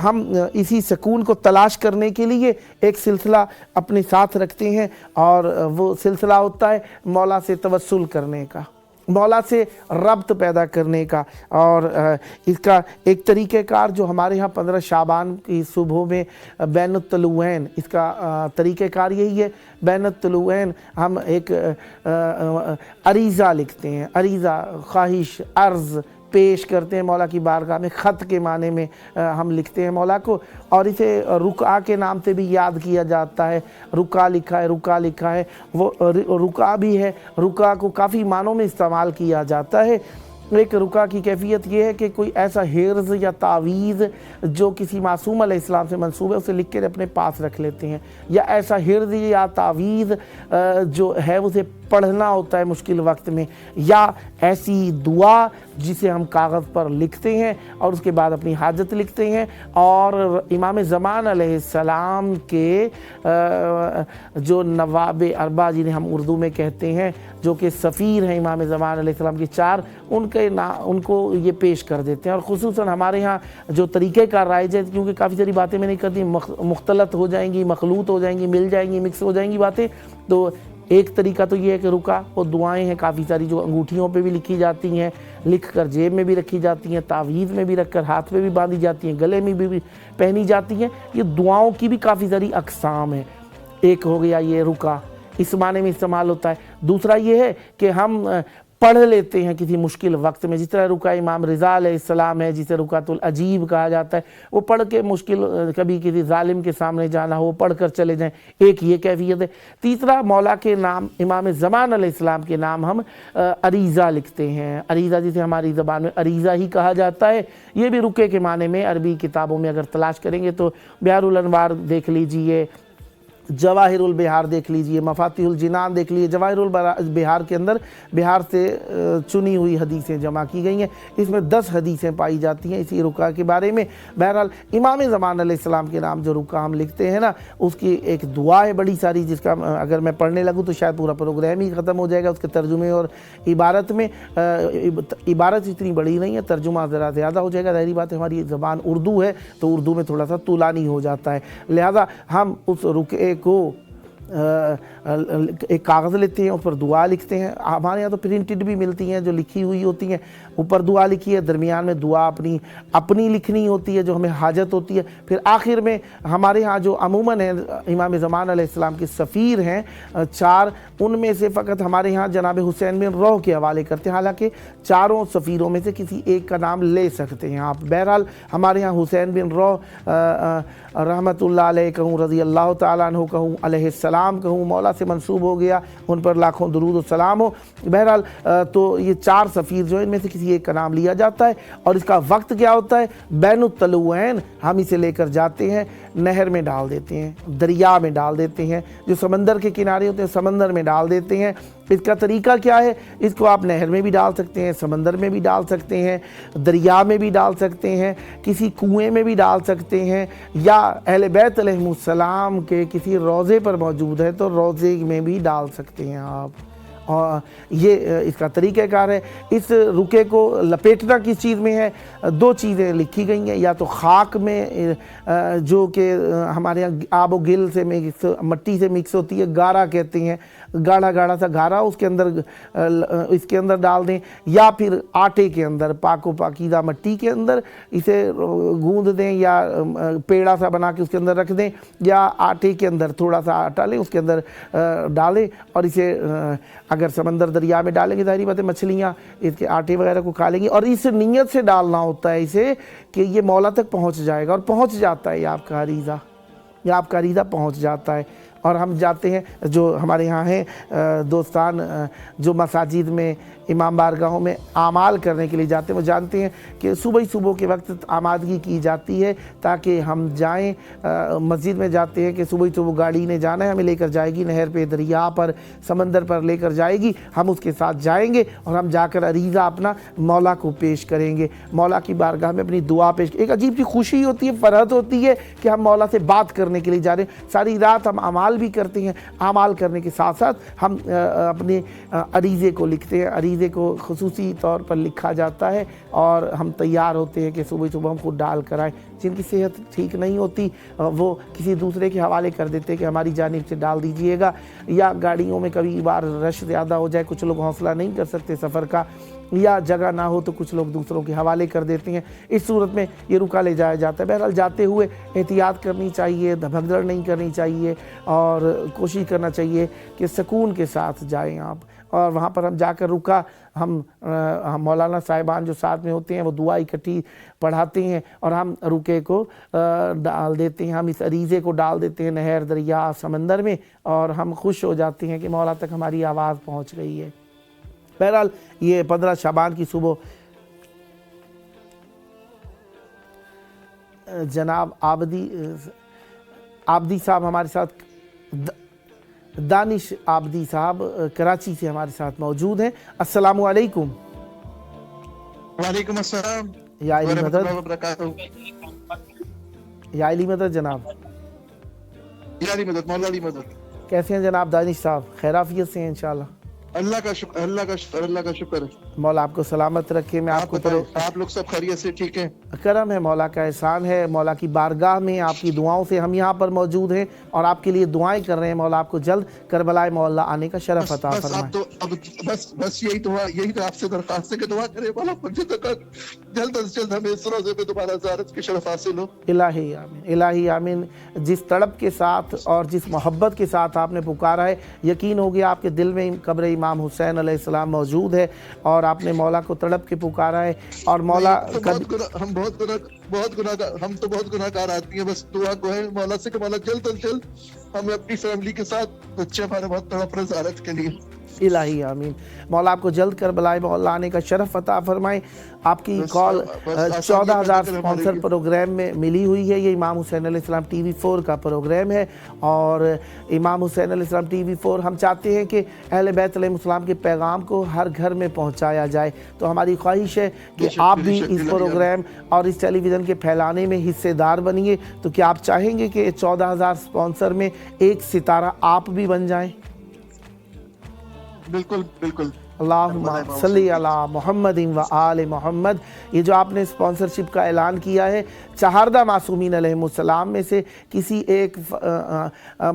ہم اسی سکون کو تلاش کرنے کے لیے ایک سلسلہ اپنے ساتھ رکھتے ہیں اور وہ سلسلہ ہوتا ہے مولا سے توسل کرنے کا, مولا سے ربط پیدا کرنے کا. اور اس کا ایک طریقہ کار جو ہمارے ہاں 15 شعبان کی صبحوں میں بین الطلوعین, اس کا طریقہ کار یہی ہے. بین الطلوعین ہم ایک عریضہ لکھتے ہیں, عریضہ, خواہش, عرض پیش کرتے ہیں مولا کی بارگاہ میں. خط کے معنی میں ہم لکھتے ہیں مولا کو, اور اسے رکع کے نام سے بھی یاد کیا جاتا ہے. رکع لکھا ہے, رکع لکھا ہے, وہ رکع بھی ہے. رکع کو کافی معنوں میں استعمال کیا جاتا ہے. ایک رکع کی کیفیت یہ ہے کہ کوئی ایسا حرز یا تعویذ جو کسی معصوم علیہ السلام سے منسوب ہے اسے لکھ کے اپنے پاس رکھ لیتے ہیں, یا ایسا حرز یا تعویذ جو ہے اسے پڑھنا ہوتا ہے مشکل وقت میں, یا ایسی دعا جسے ہم کاغذ پر لکھتے ہیں اور اس کے بعد اپنی حاجت لکھتے ہیں. اور امام زمان علیہ السلام کے جو نواب اربع جنہیں ہم اردو میں کہتے ہیں, جو کہ سفیر ہیں امام زمان علیہ السلام کے 4, ان کو یہ پیش کر دیتے ہیں. اور خصوصاً ہمارے ہاں جو طریقہ کار رائج ہے, کیونکہ کافی ساری باتیں میں نہیں کرتی, مختلط ہو جائیں گی, مخلوط ہو جائیں گی, مل جائیں گی, مکس ہو جائیں گی باتیں, تو ایک طریقہ تو یہ ہے کہ رکع وہ دعائیں ہیں کافی ساری جو انگوٹھیوں پہ بھی لکھی جاتی ہیں, لکھ کر جیب میں بھی رکھی جاتی ہیں, تعویذ میں بھی رکھ کر ہاتھ پہ بھی باندھی جاتی ہیں, گلے میں بھی پہنی جاتی ہیں. یہ دعاؤں کی بھی کافی ساری اقسام ہیں. ایک ہو گیا یہ رکع, اس معنی میں استعمال ہوتا ہے. دوسرا یہ ہے کہ ہم پڑھ لیتے ہیں کسی مشکل وقت میں, جس طرح رکع امام رضا علیہ السلام ہے جسے رکعۃ العجیب کہا جاتا ہے. وہ پڑھ کے مشکل, کبھی کسی ظالم کے سامنے جانا ہو, پڑھ کر چلے جائیں, ایک یہ کیفیت ہے. تیسرا, مولا کے نام, امام زمان علیہ السلام کے نام ہم عریضہ لکھتے ہیں. عریضہ جسے ہماری زبان میں عریضہ ہی کہا جاتا ہے, یہ بھی رکعے کے معنی میں عربی کتابوں میں اگر تلاش کریں گے تو بحار الانوار دیکھ لیجئے, جواہر البحار دیکھ لیجئے, مفاتیح الجنان دیکھ لیجئے. جواہر البحار کے اندر بہار سے چنی ہوئی حدیثیں جمع کی گئی ہیں. اس میں 10 حدیثیں پائی جاتی ہیں اسی رکع کے بارے میں. بہرحال امام زمان علیہ السلام کے نام جو رکع ہم لکھتے ہیں نا, اس کی ایک دعا ہے بڑی ساری, جس کا اگر میں پڑھنے لگوں تو شاید پورا پروگرام ہی ختم ہو جائے گا. اس کے ترجمے اور عبارت میں, عبارت اتنی بڑی نہیں ہے, ترجمہ ذرا زیادہ ہو جائے گا. ظاہری بات ہے ہماری زبان اردو ہے تو اردو میں تھوڑا سا طولانی ہو جاتا ہے, لہذا ہم اس رکعے کو ایک کاغذ لیتے ہیں, اس پر دعا لکھتے ہیں. ہمارے یہاں تو پرنٹڈ بھی ملتی ہیں جو لکھی ہوئی ہوتی ہیں. اوپر دعا لکھی ہے, درمیان میں دعا اپنی لکھنی ہوتی ہے جو ہمیں حاجت ہوتی ہے. پھر آخر میں ہمارے ہاں جو عموماً ہیں امام زمان علیہ السلام کے سفیر ہیں 4, ان میں سے فقط ہمارے ہاں جناب حسین بن روح کے حوالے کرتے ہیں, حالانکہ 4 سفیروں میں سے کسی ایک کا نام لے سکتے ہیں آپ. بہرحال ہمارے ہاں حسین بن روح رحمت اللہ علیہ کہوں, رضی اللہ تعالیٰ عنہ کہوں, علیہ السلام کہوں, مولا سے منسوب ہو گیا, ان پر لاکھوں درود و سلام ہو. بہرحال تو یہ 4 سفیر جو ہیں ان میں سے کسی ایک کا نام لیا جاتا ہے. اور اس کا وقت کیا ہوتا ہے, بین الطلوعین, ہم اسے لے کر جاتے ہیں, نہر میں ڈال دیتے ہیں, دریا میں ڈال دیتے ہیں, جو سمندر کے کنارے ہوتے ہیں سمندر میں ڈال دیتے ہیں. اس کا طریقہ کیا ہے, اس کو آپ نہر میں بھی ڈال سکتے ہیں, سمندر میں بھی ڈال سکتے ہیں, دریا میں بھی ڈال سکتے ہیں, کسی کنویں میں بھی ڈال سکتے ہیں, یا اہل بیت علیہ السلام کے کسی روضے پر موجود ہے تو روضے میں بھی ڈال سکتے ہیں آپ. اور یہ اس کا طریقہ کار ہے. اس رکعے کو لپیٹنا کس چیز میں ہے, 2 چیزیں لکھی گئی ہیں, یا تو خاک میں جو کہ ہمارے یہاں آب و گل سے مٹی سے مکس ہوتی ہے, گارا کہتے ہیں, گاڑھا گاڑھا سا گارا, اس کے اندر ڈال دیں, یا پھر آٹے کے اندر, پاک و پاکیزہ مٹی کے اندر اسے گوندھ دیں, یا پیڑا سا بنا کے اس کے اندر رکھ دیں, یا آٹے کے اندر تھوڑا سا آٹا لیں, اس کے اندر ڈالیں, اور اسے اگر سمندر دریا میں ڈالیں گے ظاہری بات ہے مچھلیاں اس کے آٹے وغیرہ کو کھا لیں گی. اور اس نیت سے ڈالنا ہوتا ہے اسے کہ یہ مولا تک پہنچ جائے گا, اور پہنچ جاتا ہے, یہ آپ کا عریضہ پہنچ جاتا ہے. اور ہم جاتے ہیں جو ہمارے یہاں ہیں دوستان جو مساجد میں امام بارگاہوں میں اعمال کرنے کے لیے جاتے ہیں، وہ جانتے ہیں کہ صبح کے وقت آمادگی کی جاتی ہے تاکہ ہم جائیں مسجد میں جاتے ہیں کہ صبح گاڑی نے جانا ہے، ہمیں لے کر جائے گی نہر پہ، دریا پر، سمندر پر لے کر جائے گی، ہم اس کے ساتھ جائیں گے اور ہم جا کر عریضہ اپنا مولا کو پیش کریں گے، مولا کی بارگاہ میں اپنی دعا پیش، ایک عجیب سی خوشی ہوتی ہے، فرحت ہوتی ہے کہ ہم مولا سے بات کرنے کے لیے جا رہے ہیں۔ ساری رات ہم اعمال بھی کرتے ہیں، اعمال کرنے کے ساتھ ساتھ ہم اپنے عریضے کو لکھتے ہیں، عریضے کو خصوصی طور پر لکھا جاتا ہے اور ہم تیار ہوتے ہیں کہ صبح ہم خود ڈال کر آئیں۔ جن کی صحت ٹھیک نہیں ہوتی وہ کسی دوسرے کے حوالے کر دیتے کہ ہماری جانب سے ڈال دیجئے گا، یا گاڑیوں میں کبھی بار رش زیادہ ہو جائے، کچھ لوگ حوصلہ نہیں کر سکتے سفر کا، یا جگہ نہ ہو تو کچھ لوگ دوسروں کے حوالے کر دیتے ہیں، اس صورت میں یہ رکا لے جایا جاتا ہے۔ بہرحال جاتے ہوئے احتیاط کرنی چاہیے، بھگدڑ نہیں کرنی چاہیے اور کوشش کرنا چاہیے کہ سکون کے ساتھ جائیں آپ، اور وہاں پر ہم جا کر رکا ہم مولانا صاحبان جو ساتھ میں ہوتے ہیں وہ دعا اکٹھی پڑھاتے ہیں اور ہم رکے کو ڈال دیتے ہیں، ہم اس عریضے کو ڈال دیتے ہیں نہر، دریا، سمندر میں، اور ہم خوش ہو جاتے ہیں کہ مولا تک ہماری آواز پہنچ گئی ہے۔ بہرحال یہ 15 شعبان کی صبح جناب آبدی صاحب ہمارے ساتھ، دانش آبدی صاحب کراچی سے ہمارے ساتھ موجود ہیں۔ السلام علیکم۔
وعلیکم السلام
یا علی
ورحمۃ
مدد،
اللہ وبرکاتہ۔
یا علی مدد جناب،
یا علی مدد، مولا علی مدد۔
کیسے ہیں جناب دانش صاحب؟ خیر عافیت سے ہیں انشاءاللہ؟
اللہ کا شکر، اللہ کا شکر، اللہ کا شکر ہے۔
مولا آپ کو سلامت رکھے۔ میں آپ کو
آپ لوگ سب خیریت سے ٹھیک ہیں؟
کرم ہے، مولا کا احسان ہے، مولا کی بارگاہ میں آپ کی دعاؤں سے ہم یہاں پر موجود ہیں اور آپ کے لیے دعائیں کر رہے ہیں۔ مولا آپ کو جلد کربلائے مولا آنے کا شرف عطا فرمائے۔
بس یہی دعا، یہی تو آپ سے درخواست ہے کہ دعا کرے مولا مجھے تک جلد از جلد ہمیں اس روزے پہ دوبارہ زیارت کی شرف حاصل ہو۔
الہی آمین، الہی آمین۔ جس تڑپ کے ساتھ اور جس محبت کے ساتھ آپ نے پکارا ہے، یقین ہو گیا آپ کے دل میں قبر امام حسین علیہ السلام موجود ہے اور آپ نے مولا کو تڑپ کے پکارا ہے، اور مولا
ہم بہت گناہ گار آدمی ہیں، بس دعا کو ہے مولا سے کہ مولا جلد از جلد ہمیں اپنی فیملی کے ساتھ، بچے ہمارے بہت تڑپ رہے زیارت کے لیے۔
الہی آمین۔ مولا آپ کو جلد کربلائے مولا آنے کا شرف عطا فرمائے۔ آپ کی کال 14,000 سپانسر پروگرام میں ملی ہوئی ہے۔ یہ امام حسین علیہ السلام ٹی وی 4 کا پروگرام ہے، اور امام حسین علیہ السلام ٹی وی 4 ہم چاہتے ہیں کہ اہل بیت علیہ السلام کے پیغام کو ہر گھر میں پہنچایا جائے، تو ہماری خواہش ہے کہ آپ بھی اس پروگرام اور اس ٹیلی ویژن کے پھیلانے میں حصے دار بنیے۔ تو کیا آپ چاہیں گے کہ 14,000 سپانسر میں ایک ستارہ آپ بھی بن جائیں؟
بالکل بالکل۔
اللہم صلی علی محمد و آل محمد۔ یہ جو آپ نے سپانسرشپ کا اعلان کیا ہے، چہاردہ معصومین علیہ السلام میں سے کسی ایک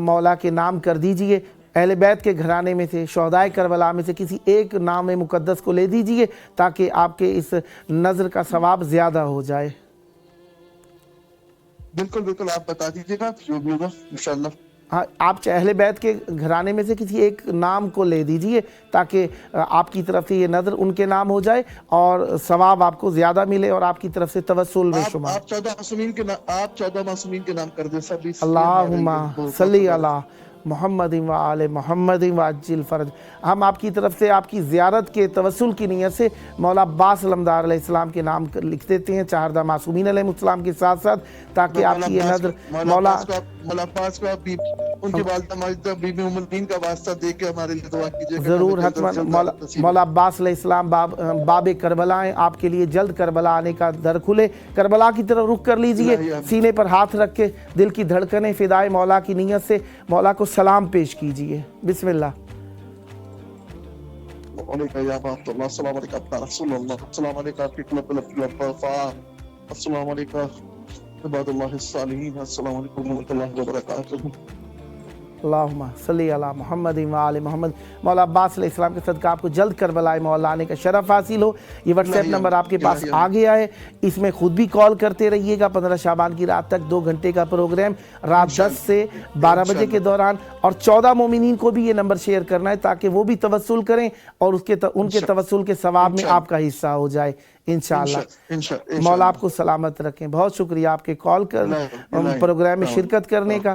مولا کے نام کر دیجئے، اہل بیت کے گھرانے میں سے، شہدائے کربلا میں سے کسی ایک نام مقدس کو لے دیجئے تاکہ آپ کے اس نظر کا ثواب زیادہ ہو جائے۔
بالکل بالکل، آپ بتا دیجئے گا جو بھی ہوگا انشاءاللہ۔
ہاں، آپ اہل بیت کے گھرانے میں سے کسی ایک نام کو لے دیجئے تاکہ آپ کی طرف سے یہ نظر ان کے نام ہو جائے اور ثواب آپ کو زیادہ ملے اور آپ کی طرف سے توسل میں شمار۔
آپ 14 معصومین کے نام کر دیں سب۔
اللہم صلی علی محمد و آل محمد وعجل فرج۔ ہم آپ کی طرف سے آپ کی زیارت کے توسل کی نیت سے مولا عباس علمدار علیہ السلام کے نام لکھ دیتے ہیں چہاردہ معصومین علیہ السلام کے ساتھ ساتھ، تاکہ آپ کی یہ نظر مولا
عباس کو ان کی والدہ ماجدہ بی بی ام الدین کا واسطہ دے کے ہمارے لیے دعا کیجیے۔
ضرور، حتماً مولا عباس علیہ السلام باب کربلا ہیں، آپ کے لیے جلد کربلا آنے کا در کھلے۔ کربلا کی طرف رخ کر لیجئے، سینے پر ہاتھ رکھ کے دل کی دھڑکنیں فدائے مولا کی نیت سے مولا کو سلام پیش کیجئے۔ بسم اللہ۔
السلام علیکم رسول اللہ، السلام علیکم السلام علیکم عباد اللہ الصالحین، السلام علیکم ورحمۃ اللہ وبرکاتہ۔
اللہم صلی علی محمد و آل محمد۔ مولا عباس علیہ السلام کے صدقہ آپ کو جلد کربلائے مولا آنے کا شرف حاصل ہو۔ یہ واٹس ایپ نمبر آپ کے پاس آ گیا ہے، اس میں خود بھی کال کرتے رہیے گا۔ 15 شعبان کی رات تک 2 گھنٹے کا پروگرام، رات 10 سے 12 بجے کے دوران، اور 14 مومنین کو بھی یہ نمبر شیئر کرنا ہے تاکہ وہ بھی توسل کریں اور ان کے توسل کے ثواب میں آپ کا حصہ ہو جائے انشاءاللہ۔ مولا آپ کو سلامت رکھیں۔ بہت شکریہ آپ کے کال کر پروگرام میں شرکت کرنے کا۔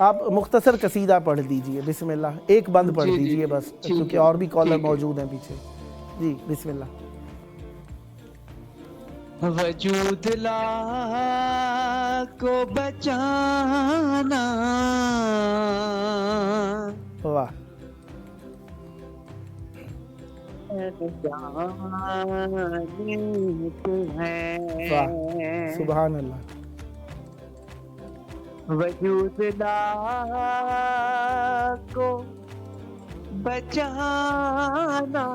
آپ مختصر قصیدہ پڑھ دیجئے، بسم اللہ، ایک بند پڑھ دیجئے بس، کیونکہ اور بھی کالر موجود ہیں پیچھے. جی بسم اللہ.
وجود لا کو بچانا،
واہ سبحان اللہ.
وجود لا کو بچانا،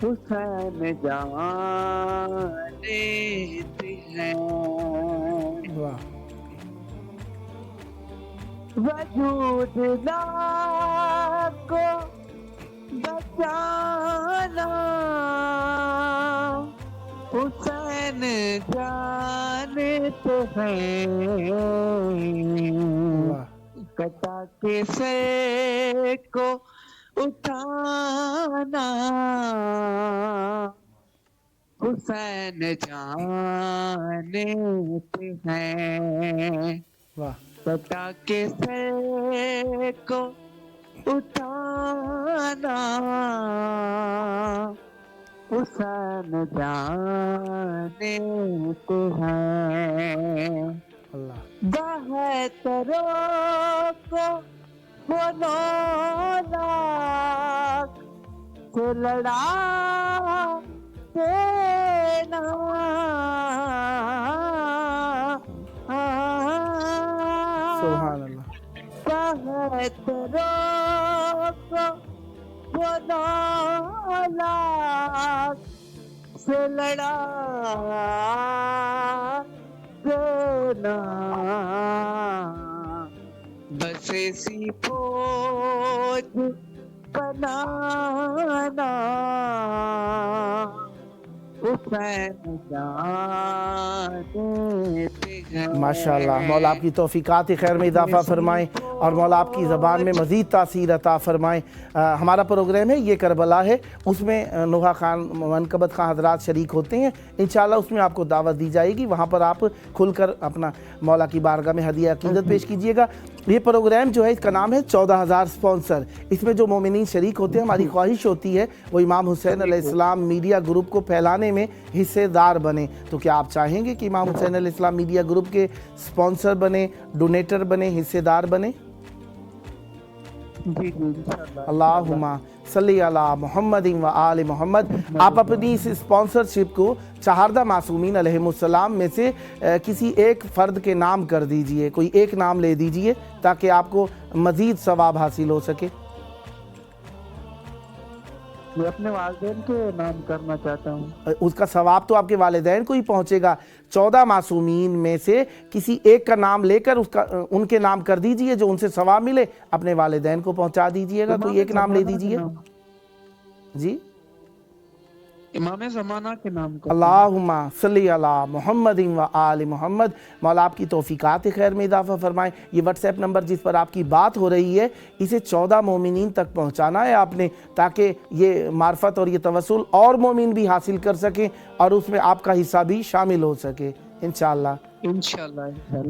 حسین جانتے ہیں. وجود لا کو بچانا، حسین جانتے ہیں. کٹا کے سر کو اٹھانا، حسین جانتے ہیں. کٹا کے سر کو اٹھانا، حسین جانتے ہیں. بہتروں کو وہ 9 لاکھ سے لڑا دینا،
سبحان اللہ.
بہتروں کو وہ 9 لاکھ سے لڑا دینا، بس ایسی فوج بنانا،
ماشاءاللہ. مولا آپ کی توفیقات خیر میں اضافہ فرمائیں اور مولا آپ کی زبان میں مزید تاثیر عطا فرمائیں. ہمارا پروگرام ہے یہ کربلا ہے، اس میں نوحہ خان منقبت خان حضرات شریک ہوتے ہیں. انشاءاللہ اس میں آپ کو دعوت دی جائے گی، وہاں پر آپ کھل کر اپنا مولا کی بارگاہ میں ہدیہ عقیدت پیش کیجیے گا. یہ پروگرام جو ہے اس کا نام ہے 14,000 سپانسر. اس میں جو مومنین شریک ہوتے ہیں، ہماری خواہش ہوتی ہے وہ امام حسین علیہ السلام میڈیا گروپ کو پھیلانے میں حصے دار بنے. تو کیا آپ چاہیں گے کہ امام حسین علیہ السلام میڈیا گروپ کے سپانسر بنے، ڈونیٹر بنے، حصے دار بنے؟ اللہم صلی علی محمد و آل محمد. آپ اپنی اس سپانسرشپ کو چہاردہ معصومین علیہم السلام میں سے کسی ایک فرد کے نام کر دیجئے، کوئی ایک نام لے دیجئے تاکہ آپ کو مزید ثواب حاصل ہو سکے.
میں اپنے والدین کے نام کرنا چاہتا ہوں.
اس کا ثواب تو آپ کے والدین کو ہی پہنچے گا. 14 معصومین میں سے کسی ایک کا نام لے کر ان کے نام کر دیجئے، جو ان سے ثواب ملے اپنے والدین کو پہنچا دیجئے گا. کوئی ایک نام لے دیجئے. جی
امام زمانہ کے نام کا.
اللہم صلی علی محمد و آل محمد. مولا آپ کی توفیقات خیر میں اضافہ فرمائیں. یہ واٹس ایپ نمبر جس پر آپ کی بات ہو رہی ہے، اسے 14 مومنین تک پہنچانا ہے آپ نے، تاکہ یہ معرفت اور یہ توسل اور مومن بھی حاصل کر سکیں اور اس میں آپ کا حصہ بھی شامل ہو سکے انشاءاللہ.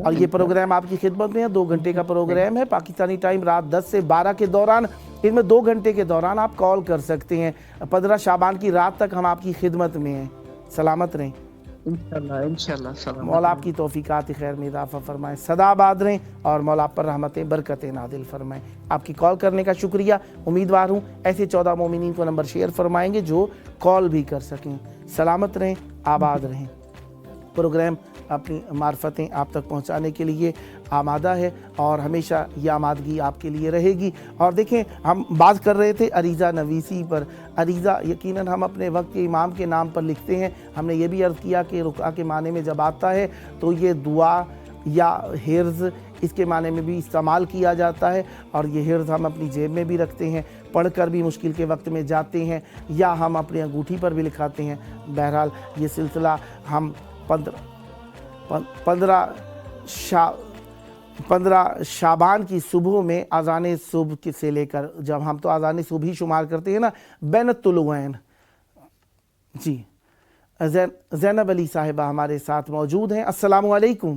اور یہ پروگرام آپ کی خدمت میں ہے. 2 گھنٹے کا پروگرام ہے پاکستانی ٹائم رات 10 سے 12 کے دوران. ان میں 2 گھنٹے کے دوران آپ کال کر سکتے ہیں. 15 شعبان کی رات تک ہم آپ کی خدمت میں ہیں. سلامت رہیں.
انشاءاللہ.
مولا آپ کی توفیقات خیر میں اضافہ فرمائیں. سدا آباد رہیں اور مولا آپ پر رحمتیں برکتیں نازل فرمائیں. آپ کی کال کرنے کا شکریہ. امیدوار ہوں ایسے 14 مومنین کو نمبر شیئر فرمائیں گے جو کال بھی کر سکیں. سلامت رہیں، آباد رہیں. پروگرام اپنی معرفتیں آپ تک پہنچانے کے لیے آمادہ ہے اور ہمیشہ یہ آمادگی آپ کے لیے رہے گی. اور دیکھیں، ہم بات کر رہے تھے عریضہ نویسی پر. عریضہ یقیناً ہم اپنے وقت کے امام کے نام پر لکھتے ہیں. ہم نے یہ بھی عرض کیا کہ رقعہ کے معنی میں جب آتا ہے تو یہ دعا یا حرز اس کے معنی میں بھی استعمال کیا جاتا ہے، اور یہ حرز ہم اپنی جیب میں بھی رکھتے ہیں، پڑھ کر بھی مشکل کے وقت میں جاتے ہیں، یا ہم اپنی انگوٹھی پر بھی لکھاتے ہیں. بہرحال یہ سلسلہ ہم 15 شعبان کی صبح میں اذان صبح سے لے کر، جب ہم تو اذان صبح ہی شمار کرتے ہیں نا، بین الطلوعین. جی زینب علی صاحبہ ہمارے ساتھ موجود ہیں. السلام علیکم.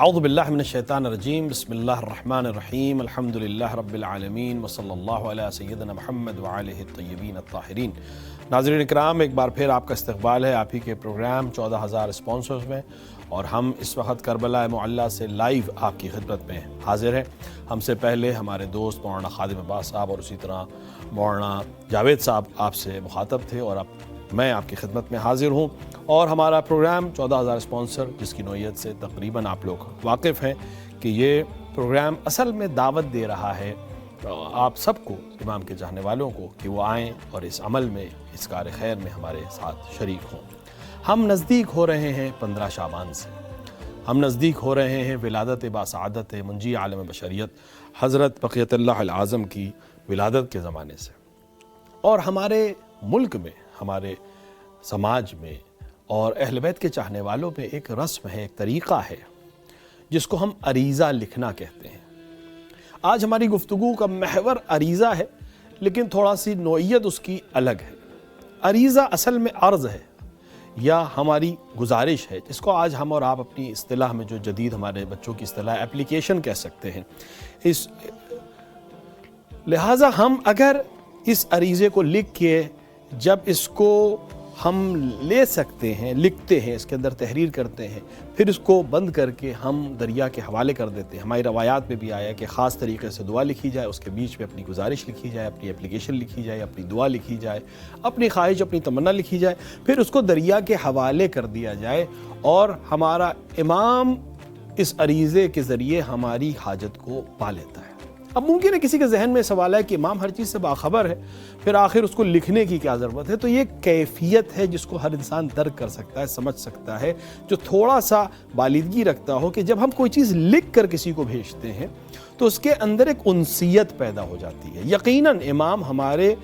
اعوذ باللہ من الشیطان الرجیم، بسم اللہ الرحمن الرحیم، الحمدللہ رب العالمین، وصلی اللہ علی سیدنا محمد وآلہ الطیبین الطاہرین۔ ناظرین اکرام، ایک بار پھر آپ کا استقبال ہے آپ ہی کے پروگرام 14,000 اسپانسرز میں، اور ہم اس وقت کربلا معلیٰ سے لائیو آپ کی خدمت میں حاضر ہیں۔ ہم سے پہلے ہمارے دوست مولانا خادم عباس صاحب اور اسی طرح مولانا جاوید صاحب آپ سے مخاطب تھے، اور اب میں آپ کی خدمت میں حاضر ہوں، اور ہمارا پروگرام 14,000 اسپانسر، جس کی نوعیت سے تقریباً آپ لوگ واقف ہیں کہ یہ پروگرام اصل میں دعوت دے رہا ہے آپ سب کو، امام کے چاہنے والوں کو، کہ وہ آئیں اور اس عمل میں، اس کار خیر میں ہمارے ساتھ شریک ہوں۔ ہم نزدیک ہو رہے ہیں 15 شعبان سے، ہم نزدیک ہو رہے ہیں ولادت باسعادت منجی عالم بشریت حضرت بقیت اللہ العظم کی ولادت کے زمانے سے، اور ہمارے ملک میں، ہمارے سماج میں اور اہل بیت کے چاہنے والوں پہ ایک رسم ہے، ایک طریقہ ہے جس کو ہم عریضہ لکھنا کہتے ہیں۔ آج ہماری گفتگو کا محور عریضہ ہے، لیکن تھوڑا سی نوعیت اس کی الگ ہے۔ عریضہ اصل میں عرض ہے یا ہماری گزارش ہے، جس کو آج ہم اور آپ اپنی اصطلاح میں، جو جدید ہمارے بچوں کی اصطلاح اپلیکیشن کہہ سکتے ہیں۔ لہٰذا ہم اگر اس عریضے کو لکھ کے جب اس کو ہم لے سکتے ہیں، لکھتے ہیں، اس کے اندر تحریر کرتے ہیں، پھر اس کو بند کر کے ہم دریا کے حوالے کر دیتے ہیں۔ ہماری روایات میں بھی آیا کہ خاص طریقے سے دعا لکھی جائے، اس کے بیچ میں اپنی گزارش لکھی جائے، اپنی اپلیکیشن لکھی جائے، اپنی دعا لکھی جائے، اپنی خواہش، اپنی تمنا لکھی جائے، پھر اس کو دریا کے حوالے کر دیا جائے، اور ہمارا امام اس عریضے کے ذریعے ہماری حاجت کو پا لیتا ہے۔ اب ممکن ہے کسی کے ذہن میں سوال ہے کہ امام ہر چیز سے باخبر ہے، پھر آخر اس کو لکھنے کی کیا ضرورت ہے؟ تو یہ کیفیت ہے جس کو ہر انسان درک کر سکتا ہے، سمجھ سکتا ہے، جو تھوڑا سا بالغی رکھتا ہو، کہ جب ہم کوئی چیز لکھ کر کسی کو بھیجتے ہیں تو اس کے اندر ایک انسیت پیدا ہو جاتی ہے۔ یقیناً امام ہمارے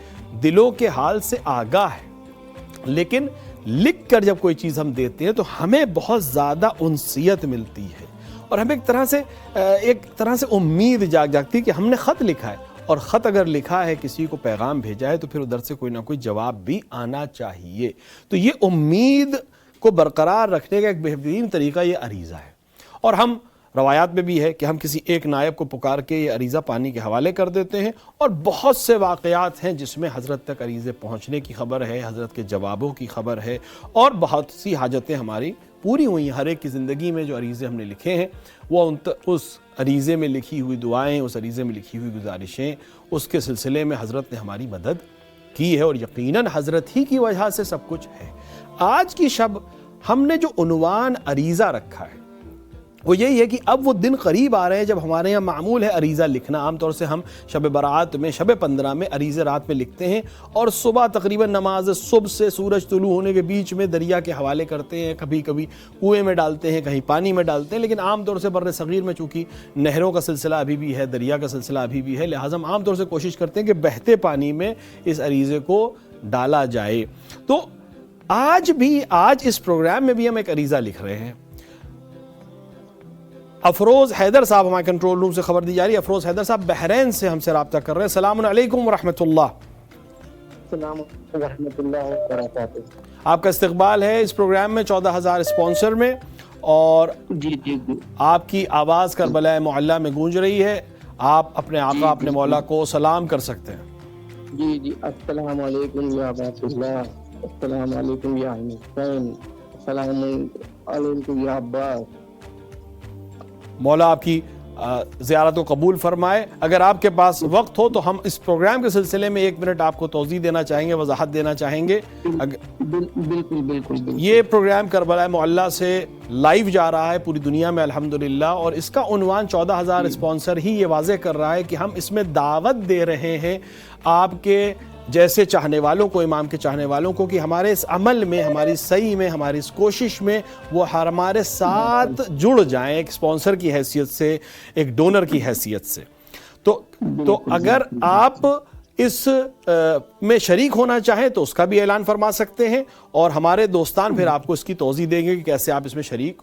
دلوں کے حال سے آگاہ ہے، لیکن لکھ کر جب کوئی چیز ہم دیتے ہیں تو ہمیں بہت زیادہ انسیت ملتی ہے، اور ہمیں ایک طرح سے امید جاگتی ہے کہ ہم نے خط لکھا ہے، اور خط اگر لکھا ہے، کسی کو پیغام بھیجا ہے، تو پھر ادھر سے کوئی نہ کوئی جواب بھی آنا چاہیے۔ تو یہ امید کو برقرار رکھنے کا ایک بہترین طریقہ یہ عریضہ ہے، اور ہم روایات میں بھی ہے کہ ہم کسی ایک نائب کو پکار کے یہ عریضہ پانی کے حوالے کر دیتے ہیں، اور بہت سے واقعات ہیں جس میں حضرت تک عریضے پہنچنے کی خبر ہے، حضرت کے جوابوں کی خبر ہے، اور بہت سی حاجتیں ہماری پوری ہوئی ہیں۔ ہر ایک کی زندگی میں جو عریضے ہم نے لکھے ہیں، وہ اس عریضے میں لکھی ہوئی دعائیں، اس عریضے میں لکھی ہوئی گزارشیں، اس کے سلسلے میں حضرت نے ہماری مدد کی ہے، اور یقیناً حضرت ہی کی وجہ سے سب کچھ ہے۔ آج کی شب ہم نے جو عنوان عریضہ رکھا ہے وہ یہی ہے کہ اب وہ دن قریب آ رہے ہیں جب ہمارے یہاں معمول ہے عریضہ لکھنا۔ عام طور سے ہم شب برات میں، شب 15 میں عریضے رات میں لکھتے ہیں، اور صبح تقریباً نماز صبح سے سورج طلوع ہونے کے بیچ میں دریا کے حوالے کرتے ہیں، کبھی کبھی کنویں میں ڈالتے ہیں، کہیں پانی میں ڈالتے ہیں، لیکن عام طور سے بر صغیر میں چونکہ نہروں کا سلسلہ ابھی بھی ہے، دریا کا سلسلہ ابھی بھی ہے، لہٰذا ہم عام طور سے کوشش کرتے ہیں کہ بہتے پانی میں اس عریضے کو ڈالا جائے۔ تو آج اس پروگرام میں بھی ہم ایک عریضہ لکھ رہے ہیں۔ افروز حیدر صاحب ہمارے کنٹرول روم سے خبر دی جا رہی ہے، افروز حیدر صاحب بحرین سے ہم سے رابطہ کر رہے ہیں۔ السلام علیکم ورحمۃ اللہ۔
السلام علیکم ورحمۃ اللہ وبرکاتہ۔
آپ کا استقبال ہے اس پروگرام میں 14,000 اسپانسر میں، اور آپ کی آواز کربلا معلیٰ میں گونج رہی ہے۔ آپ اپنے آقا، اپنے مولا کو سلام کر سکتے ہیں۔
جی السلام علیکم یا عباد اللہ، السلام علیکم یا حسین، السلام علیکم یا عباس۔
مولا آپ کی زیارت کو قبول فرمائے۔ اگر آپ کے پاس وقت ہو تو ہم اس پروگرام کے سلسلے میں 1 منٹ آپ کو توضیح دینا چاہیں گے، وضاحت دینا چاہیں گے۔
بالکل۔
یہ پروگرام کربلا معلیٰ سے لائیو جا رہا ہے پوری دنیا میں الحمدللہ، اور اس کا عنوان 14,000 اسپانسر ہی یہ واضح کر رہا ہے کہ ہم اس میں دعوت دے رہے ہیں آپ کے جیسے چاہنے والوں کو، امام کے چاہنے والوں کو، کہ ہمارے اس عمل میں، ہماری سعی میں، ہماری اس کوشش میں وہ ہمارے ساتھ جڑ جائیں، ایک اسپانسر کی حیثیت سے، ایک ڈونر کی حیثیت سے۔ تو اگر آپ اس میں شریک ہونا چاہیں تو اس کا بھی اعلان فرما سکتے ہیں، اور ہمارے دوستان پھر آپ کو اس کی توضیح دیں گے کہ کیسے آپ اس میں شریک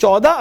14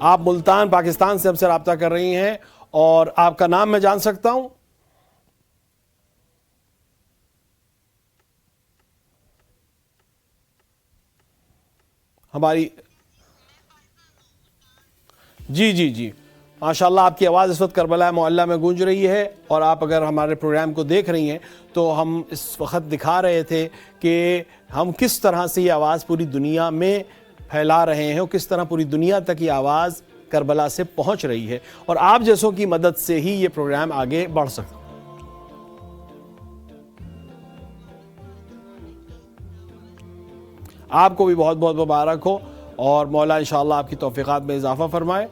آپ ملتان پاکستان سے ہم سے رابطہ کر رہی ہیں، اور آپ کا نام میں جان سکتا ہوں؟ ہماری جی ماشاءاللہ آپ کی آواز اس وقت کربلا معلیٰ میں گونج رہی ہے، اور آپ اگر ہمارے پروگرام کو دیکھ رہی ہیں تو ہم اس وقت دکھا رہے تھے کہ ہم کس طرح سے یہ آواز پوری دنیا میں پھیلا رہے ہیں، اور کس طرح پوری دنیا تک یہ آواز کربلا سے پہنچ رہی ہے، اور آپ جیسوں کی مدد سے ہی یہ پروگرام آگے بڑھ سکتا ہے۔ آپ کو بھی بہت بہت مبارک ہو، اور مولا انشاءاللہ آپ کی توفیقات میں اضافہ فرمائے۔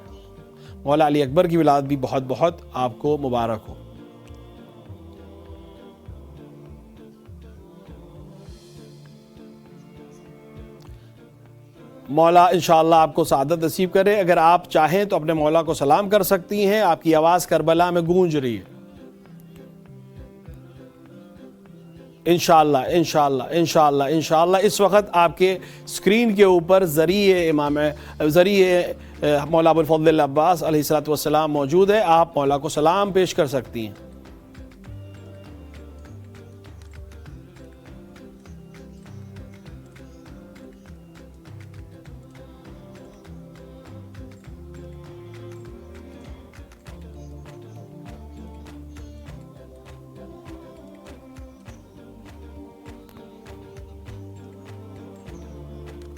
مولا علی اکبر کی ولادت بھی بہت بہت آپ کو مبارک ہو۔ مولا انشاءاللہ آپ کو سعادت نصیب کرے۔ اگر آپ چاہیں تو اپنے مولا کو سلام کر سکتی ہیں، آپ کی آواز کربلا میں گونج رہی ہے۔ انشاءاللہ انشاءاللہ انشاءاللہ انشاءاللہ اس وقت آپ کے اسکرین کے اوپر ذریعہ مولا ابو الفضل عباس علیہ السلام موجود ہے، آپ مولا کو سلام پیش کر سکتی ہیں۔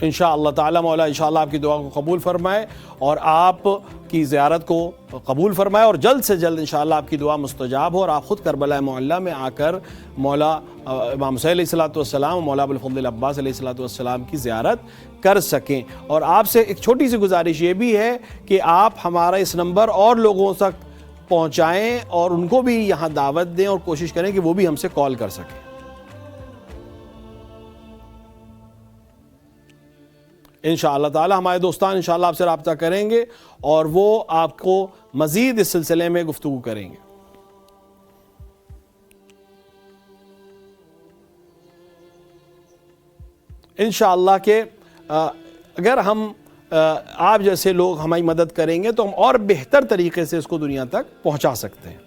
انشاءاللہ تعالی مولا انشاءاللہ آپ کی دعا کو قبول فرمائے، اور آپ کی زیارت کو قبول فرمائے، اور جلد سے جلد انشاءاللہ آپ کی دعا مستجاب ہو، اور آپ خود کربلا معلیٰ میں آ کر مولا امام حسین علیہ السلام، مولا ابو الفضل عباس علیہ السلام کی زیارت کر سکیں۔ اور آپ سے ایک چھوٹی سی گزارش یہ بھی ہے کہ آپ ہمارا اس نمبر اور لوگوں تک پہنچائیں، اور ان کو بھی یہاں دعوت دیں، اور کوشش کریں کہ وہ بھی ہم سے کال کر سکیں۔ انشاءاللہ تعالی ہمارے دوستان انشاءاللہ آپ سے رابطہ کریں گے، اور وہ آپ کو مزید اس سلسلے میں گفتگو کریں گے۔ انشاءاللہ کہ اگر ہم آپ جیسے لوگ ہماری مدد کریں گے تو ہم اور بہتر طریقے سے اس کو دنیا تک پہنچا سکتے ہیں۔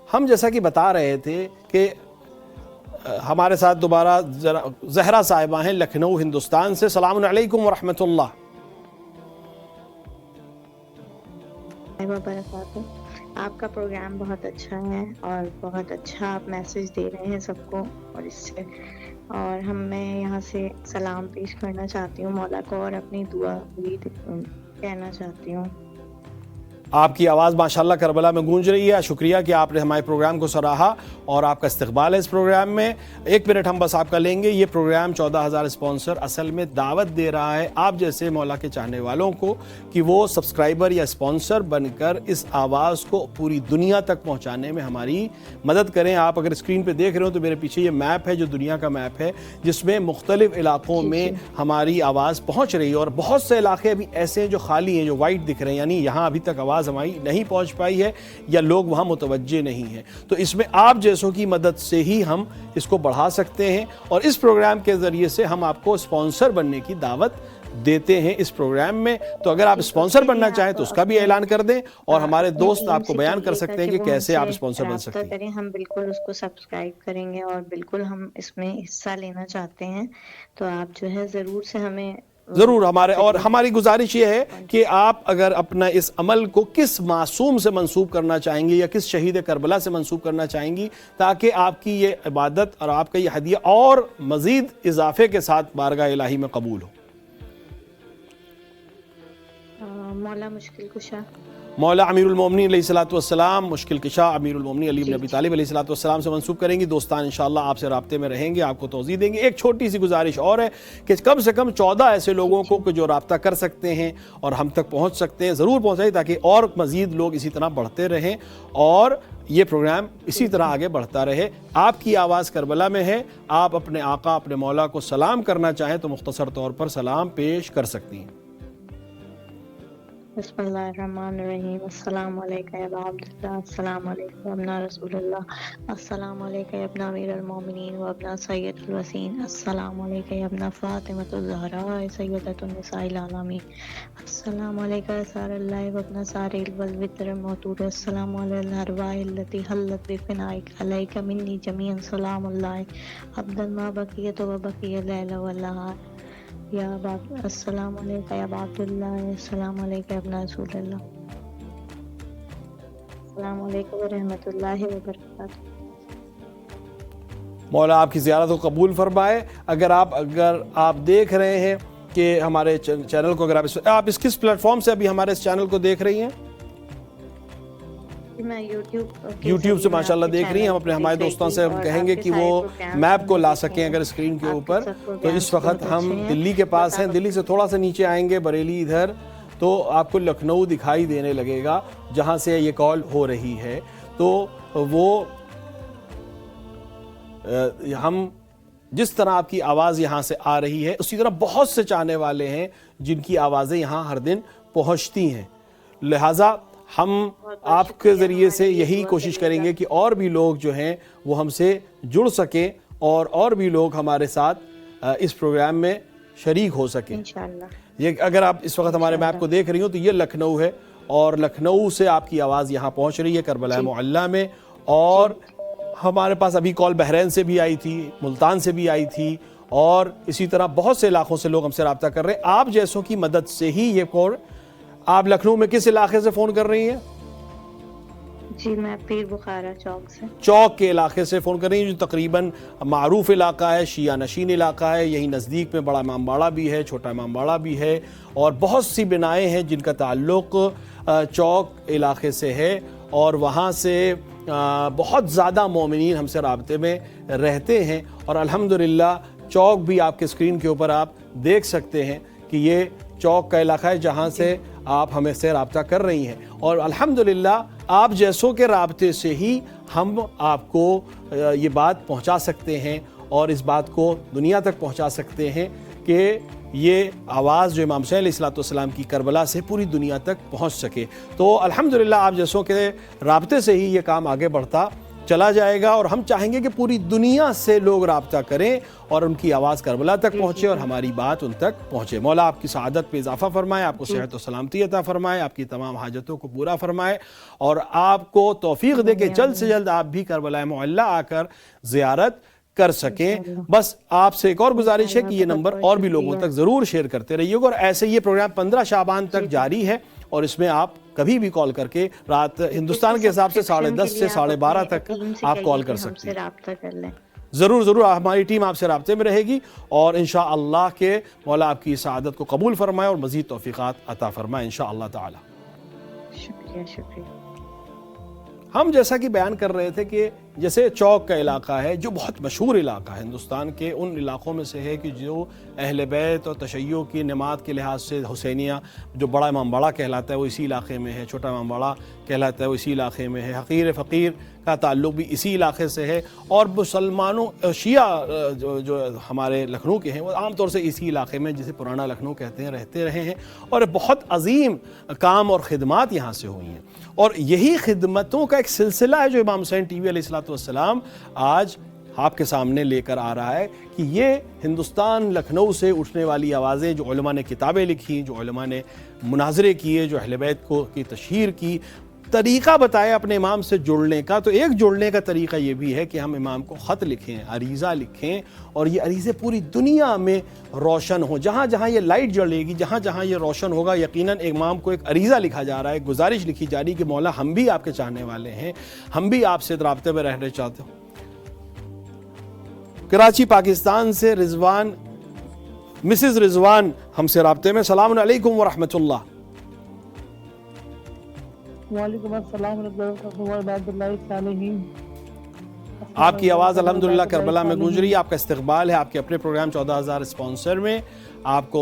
ہم جیسا کہ بتا رہے تھے کہ ہمارے ساتھ دوبارہ زہرا صاحبہ ہیں لکھنؤ ہندوستان سے۔ السلام علیکم ورحمۃ اللہ
وبرکاتہ۔ آپ کا پروگرام بہت اچھا ہے، اور بہت اچھا آپ میسج دے رہے ہیں سب کو، اور اس سے اور میں یہاں سے سلام پیش کرنا چاہتی ہوں مولا کو، اور اپنی دعا بھی کہنا چاہتی ہوں۔
آپ کی آواز ماشاءاللہ کربلا میں گونج رہی ہے۔ شکریہ کہ آپ نے ہمارے پروگرام کو سراہا، اور آپ کا استقبال ہے اس پروگرام میں۔ 1 منٹ ہم بس آپ کا لیں گے۔ یہ پروگرام 14,000 اسپانسر اصل میں دعوت دے رہا ہے آپ جیسے مولا کے چاہنے والوں کو کہ وہ سبسکرائبر یا اسپانسر بن کر اس آواز کو پوری دنیا تک پہنچانے میں ہماری مدد کریں۔ آپ اگر اسکرین پہ دیکھ رہے ہو تو میرے پیچھے یہ میپ ہے جو دنیا کا میپ ہے، جس میں مختلف علاقوں میں ہماری آواز پہنچ رہی ہے، اور بہت سے علاقے ابھی ایسے ہیں جو خالی ہیں، جو وائٹ دکھ رہے ہیں، یعنی یہاں ابھی تک آواز ہماری نہیں پہنچ پائی ہے، یا لوگ وہاں متوجہ نہیں ہیں۔ تو اس میں آپ جیسوں کی مدد سے ہی ہم اس کو بڑھا سکتے ہیں، اور اس پروگرام کے ذریعے سے ہم آپ کو اسپانسر بننے کی دعوت دیتے ہیں اس پروگرام میں۔ تو اگر آپ اسپانسر بننا چاہیں تو اس کا بھی اعلان کر دیں، اور ہمارے دوست آپ کو بیان کر سکتے ہیں کہ کیسے آپ اسپانسر بن سکتے ہیں۔
ہم بالکل اس کو سبسکرائب کریں گے، اور بالکل ہم اس میں حصہ لینا چاہتے ہیں، تو آپ جو ہے ضرور سے ہمیں
ضرور ہماری گزارش یہ ہے کہ آپ اگر اپنا اس عمل کو کس معصوم سے منسوب کرنا چاہیں گی، یا کس شہید کربلا سے منسوب کرنا چاہیں گی، تاکہ آپ کی یہ عبادت اور آپ کا یہ ہدیہ اور مزید اضافے کے ساتھ بارگاہ الہی میں قبول ہو۔
مولا مشکل کشا
مولا امیر المومنین علیہ السلام، مشکل کشا امیر المومنین علی بن ابی طالب علیہ السلام سے منسوب کریں گی۔ دوستان انشاءاللہ آپ سے رابطے میں رہیں گے، آپ کو توضیح دیں گے۔ ایک چھوٹی سی گزارش اور ہے کہ کم سے کم 14 ایسے لوگوں کو جو رابطہ کر سکتے ہیں اور ہم تک پہنچ سکتے ہیں، ضرور پہنچائیں، تاکہ اور مزید لوگ اسی طرح بڑھتے رہیں، اور یہ پروگرام اسی طرح آگے بڑھتا رہے۔ آپ کی آواز کربلا میں ہے، آپ اپنے آقا اپنے مولا کو سلام کرنا چاہیں تو مختصر طور پر سلام پیش کر سکتی ہیں۔
بسم اللہ الرحمن الرحیم. السلام علیکم یا ابا عبداللہ، السلام علیکم ابنا رسول اللہ، السلام علیکم ابنا امیر المومنین و ابنا سید الوسین، السلام علیکم یا ابنا فاطمۃ الزہراء سیدۃ النساء العالمین، السلام علیکم سار اللہ و ابنا سار الوتر الموتور، السلام علی الارواح التي حلت بفنائک علیک منی جمیعا، سلام اللہ عبد ما بقیت و بقی اللیل والنہار یا باپ. السلام علیکم یا ابا عبداللہ، السلام علیکم ابنا رسول اللہ، السلام علیکم ورحمۃ اللہ وبرکاتہ.
مولا آپ کی زیارت کو قبول فرمائے. اگر آپ دیکھ رہے ہیں کہ ہمارے چینل کو، اگر آپ اس کس پلیٹ فارم سے ابھی ہمارے اس چینل کو دیکھ رہی ہیں؟
میں
یوٹیوب سے ماشاءاللہ دیکھ رہی ہیں. ہم اپنے ہمارے دوستوں سے ہم کہیں گے کہ وہ میپ کو لا سکیں اگر اسکرین کے اوپر. تو اس وقت ہم دلی کے پاس ہیں. دلی سے تھوڑا سا نیچے آئیں گے، بریلی ادھر، تو آپ کو لکھنؤ دکھائی دینے لگے گا جہاں سے یہ کال ہو رہی ہے. تو وہ ہم جس طرح آپ کی آواز یہاں سے آ رہی ہے، اسی طرح بہت سے چاہنے والے ہیں جن کی آوازیں یہاں ہر دن پہنچتی ہیں. لہٰذا ہم آپ کے ذریعے سے یہی کوشش کریں گے کہ اور بھی لوگ جو ہیں وہ ہم سے جڑ سکیں اور بھی لوگ ہمارے ساتھ اس پروگرام میں شریک ہو سکیں انشاءاللہ. یہ اگر آپ اس وقت ہمارے میپ کو دیکھ رہی ہوں تو یہ لکھنؤ ہے، اور لکھنؤ سے آپ کی آواز یہاں پہنچ رہی ہے کربلا معلیٰ میں. اور ہمارے پاس ابھی کال بحرین سے بھی آئی تھی، ملتان سے بھی آئی تھی، اور اسی طرح بہت سے علاقوں سے لوگ ہم سے رابطہ کر رہے ہیں. آپ جیسوں کی مدد سے ہی یہ کال. آپ لکھنؤ میں کس علاقے سے فون کر رہی ہیں؟
جی میں پیر بخارا چوک سے.
چوک کے علاقے سے فون کر رہی ہیں، جو تقریباً معروف علاقہ ہے، شیعہ نشین علاقہ ہے. یہی نزدیک میں بڑا امام باڑہ بھی ہے، چھوٹا امام باڑہ بھی ہے، اور بہت سی بنائیں ہیں جن کا تعلق چوک علاقے سے ہے. اور وہاں سے بہت زیادہ مومنین ہم سے رابطے میں رہتے ہیں. اور الحمدللہ چوک بھی آپ کے اسکرین کے اوپر آپ دیکھ سکتے ہیں کہ یہ چوک کا علاقہ ہے جہاں سے آپ ہمیں سے رابطہ کر رہی ہیں. اور الحمدللہ آپ جیسوں کے رابطے سے ہی ہم آپ کو یہ بات پہنچا سکتے ہیں، اور اس بات کو دنیا تک پہنچا سکتے ہیں کہ یہ آواز جو امام حسین علیہ السلام کی کربلا سے پوری دنیا تک پہنچ سکے. تو الحمدللہ آپ جیسوں کے رابطے سے ہی یہ کام آگے بڑھتا چلا جائے گا. اور ہم چاہیں گے کہ پوری دنیا سے لوگ رابطہ کریں اور ان کی آواز کربلا تک پہنچے اور ہماری بات ان تک پہنچے. مولا آپ کی سعادت پہ اضافہ فرمائے، آپ کو صحت و سلامتی عطا فرمائے، آپ کی تمام حاجتوں کو پورا فرمائے، اور آپ کو توفیق دے کہ جلد سے جلد آپ بھی کربلا معلیٰ آ کر زیارت کر سکیں. بس آپ سے ایک اور گزارش ہے کہ یہ نمبر اور بھی لوگوں تک ضرور شیئر کرتے رہیے گا. اور ایسے یہ پروگرام 15 شعبان تک جاری ہے، اور اس میں آپ کبھی بھی کال کر کے رات ہندوستان کے حساب سے 10:30 سے 12:30 تک آپ کال کر سکتے ہیں. ضرور ہماری ٹیم آپ سے رابطے میں رہے گی، اور انشاءاللہ کہ مولا آپ کی سعادت کو قبول فرمائے اور مزید توفیقات عطا فرمائے انشاءاللہ تعالی.
شکریہ.
ہم جیسا کہ بیان کر رہے تھے کہ جیسے چوک کا علاقہ ہے جو بہت مشہور علاقہ ہے، ہندوستان کے ان علاقوں میں سے ہے کہ جو اہل بیت اور تشیع کی نمات کے لحاظ سے حسینیہ، جو بڑا امام باڑہ کہلاتا ہے وہ اسی علاقے میں ہے، چھوٹا امام باڑہ کہلاتا ہے وہ اسی علاقے میں ہے، حقیر فقیر کا تعلق بھی اسی علاقے سے ہے، اور مسلمانوں شیعہ جو ہمارے لکھنؤ کے ہیں وہ عام طور سے اسی علاقے میں، جسے پرانا لکھنؤ کہتے ہیں، رہتے رہے ہیں. اور بہت عظیم کام اور خدمات یہاں سے ہوئی ہیں. اور یہی خدمتوں کا ایک سلسلہ ہے جو امام حسین ٹی وی علیہ السلام آج آپ کے سامنے لے کر آ رہا ہے، کہ یہ ہندوستان لکھنؤ سے اٹھنے والی آوازیں، جو علماء نے کتابیں لکھی، جو علماء نے مناظرے کیے، جو اہل بیت کو کی تشہیر کی، طریقہ بتایا اپنے امام سے جڑنے کا. تو ایک جڑنے کا طریقہ یہ بھی ہے کہ ہم امام کو خط لکھیں، عریضہ لکھیں، اور یہ عریضے پوری دنیا میں روشن ہوں. جہاں جہاں یہ لائٹ جلے گی، جہاں جہاں یہ روشن ہوگا، یقیناً امام کو ایک عریضہ لکھا جا رہا ہے، گزارش لکھی جا رہی کہ مولا ہم بھی آپ کے چاہنے والے ہیں، ہم بھی آپ سے رابطے میں رہنا چاہتے ہوں. کراچی پاکستان سے رضوان، مسز رضوان ہم سے رابطے میں. السلام علیکم ورحمۃ اللہ.
وعلیکم السلام ورحمۃ اللہ.
آپ کی آواز الحمدللہ کربلا میں گونج رہی ہے. آپ کا استقبال ہے آپ کے اپنے پروگرام 14,000 اسپانسر میں. آپ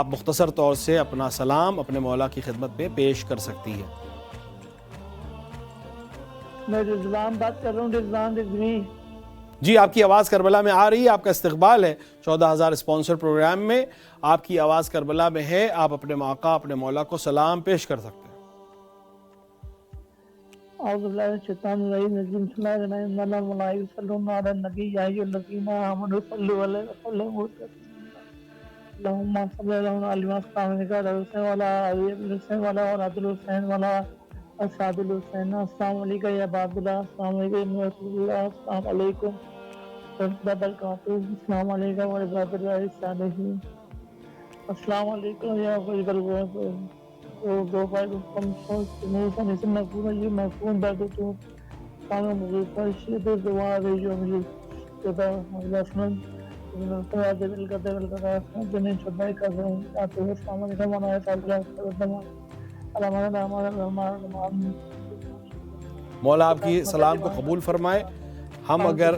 مختصر طور سے اپنا سلام اپنے مولا کی خدمت میں پیش کر سکتی ہیں.
میں رضوان بات کر رہا ہوں. رضوان رضوی.
جی آپ کی آواز کربلا میں آ رہی ہے, آپ کا استقبال ہے 14,000 اسپانسر پروگرام میں. آپ کی آواز کربلا میں ہے, آپ اپنے آقا اپنے مولا کو سلام پیش کر سکتے ہیں.
اعوذ باللہ من الشیطان الرجیم. بسم اللہ الرحمن الرحیم. ان الملائکۃ یصلون علی النبی یا ایھا الذین آمنوا صلوا علیہ وسلموا تسلیما. اللهم صل علی محمد وعلی آل الحسین وعلی اولاد الحسین وعلی اصحاب الحسین. السلام علیکم یا ابا عبداللہ. السلام علیکم یا رسول اللہ. السلام علیکم ورحمۃ اللہ وبرکاتہ. السلام علیکم ورحمۃ اللہ الصالحین. السلام علیکم یا غریب الغرب. دو بھائی کم سن سے محفوظ یہ محفوظ درد تو کام مجھے فرشید دعا دے جو مجھے خدا لسمن خدا دے دل کا جنیں چھپائے کر رہے ہیں. آپ کو السلام علیکم ورحمۃ اللہ وبرکاتہ.
مولا آپ کی سلام کو قبول فرمائے. ہم اگر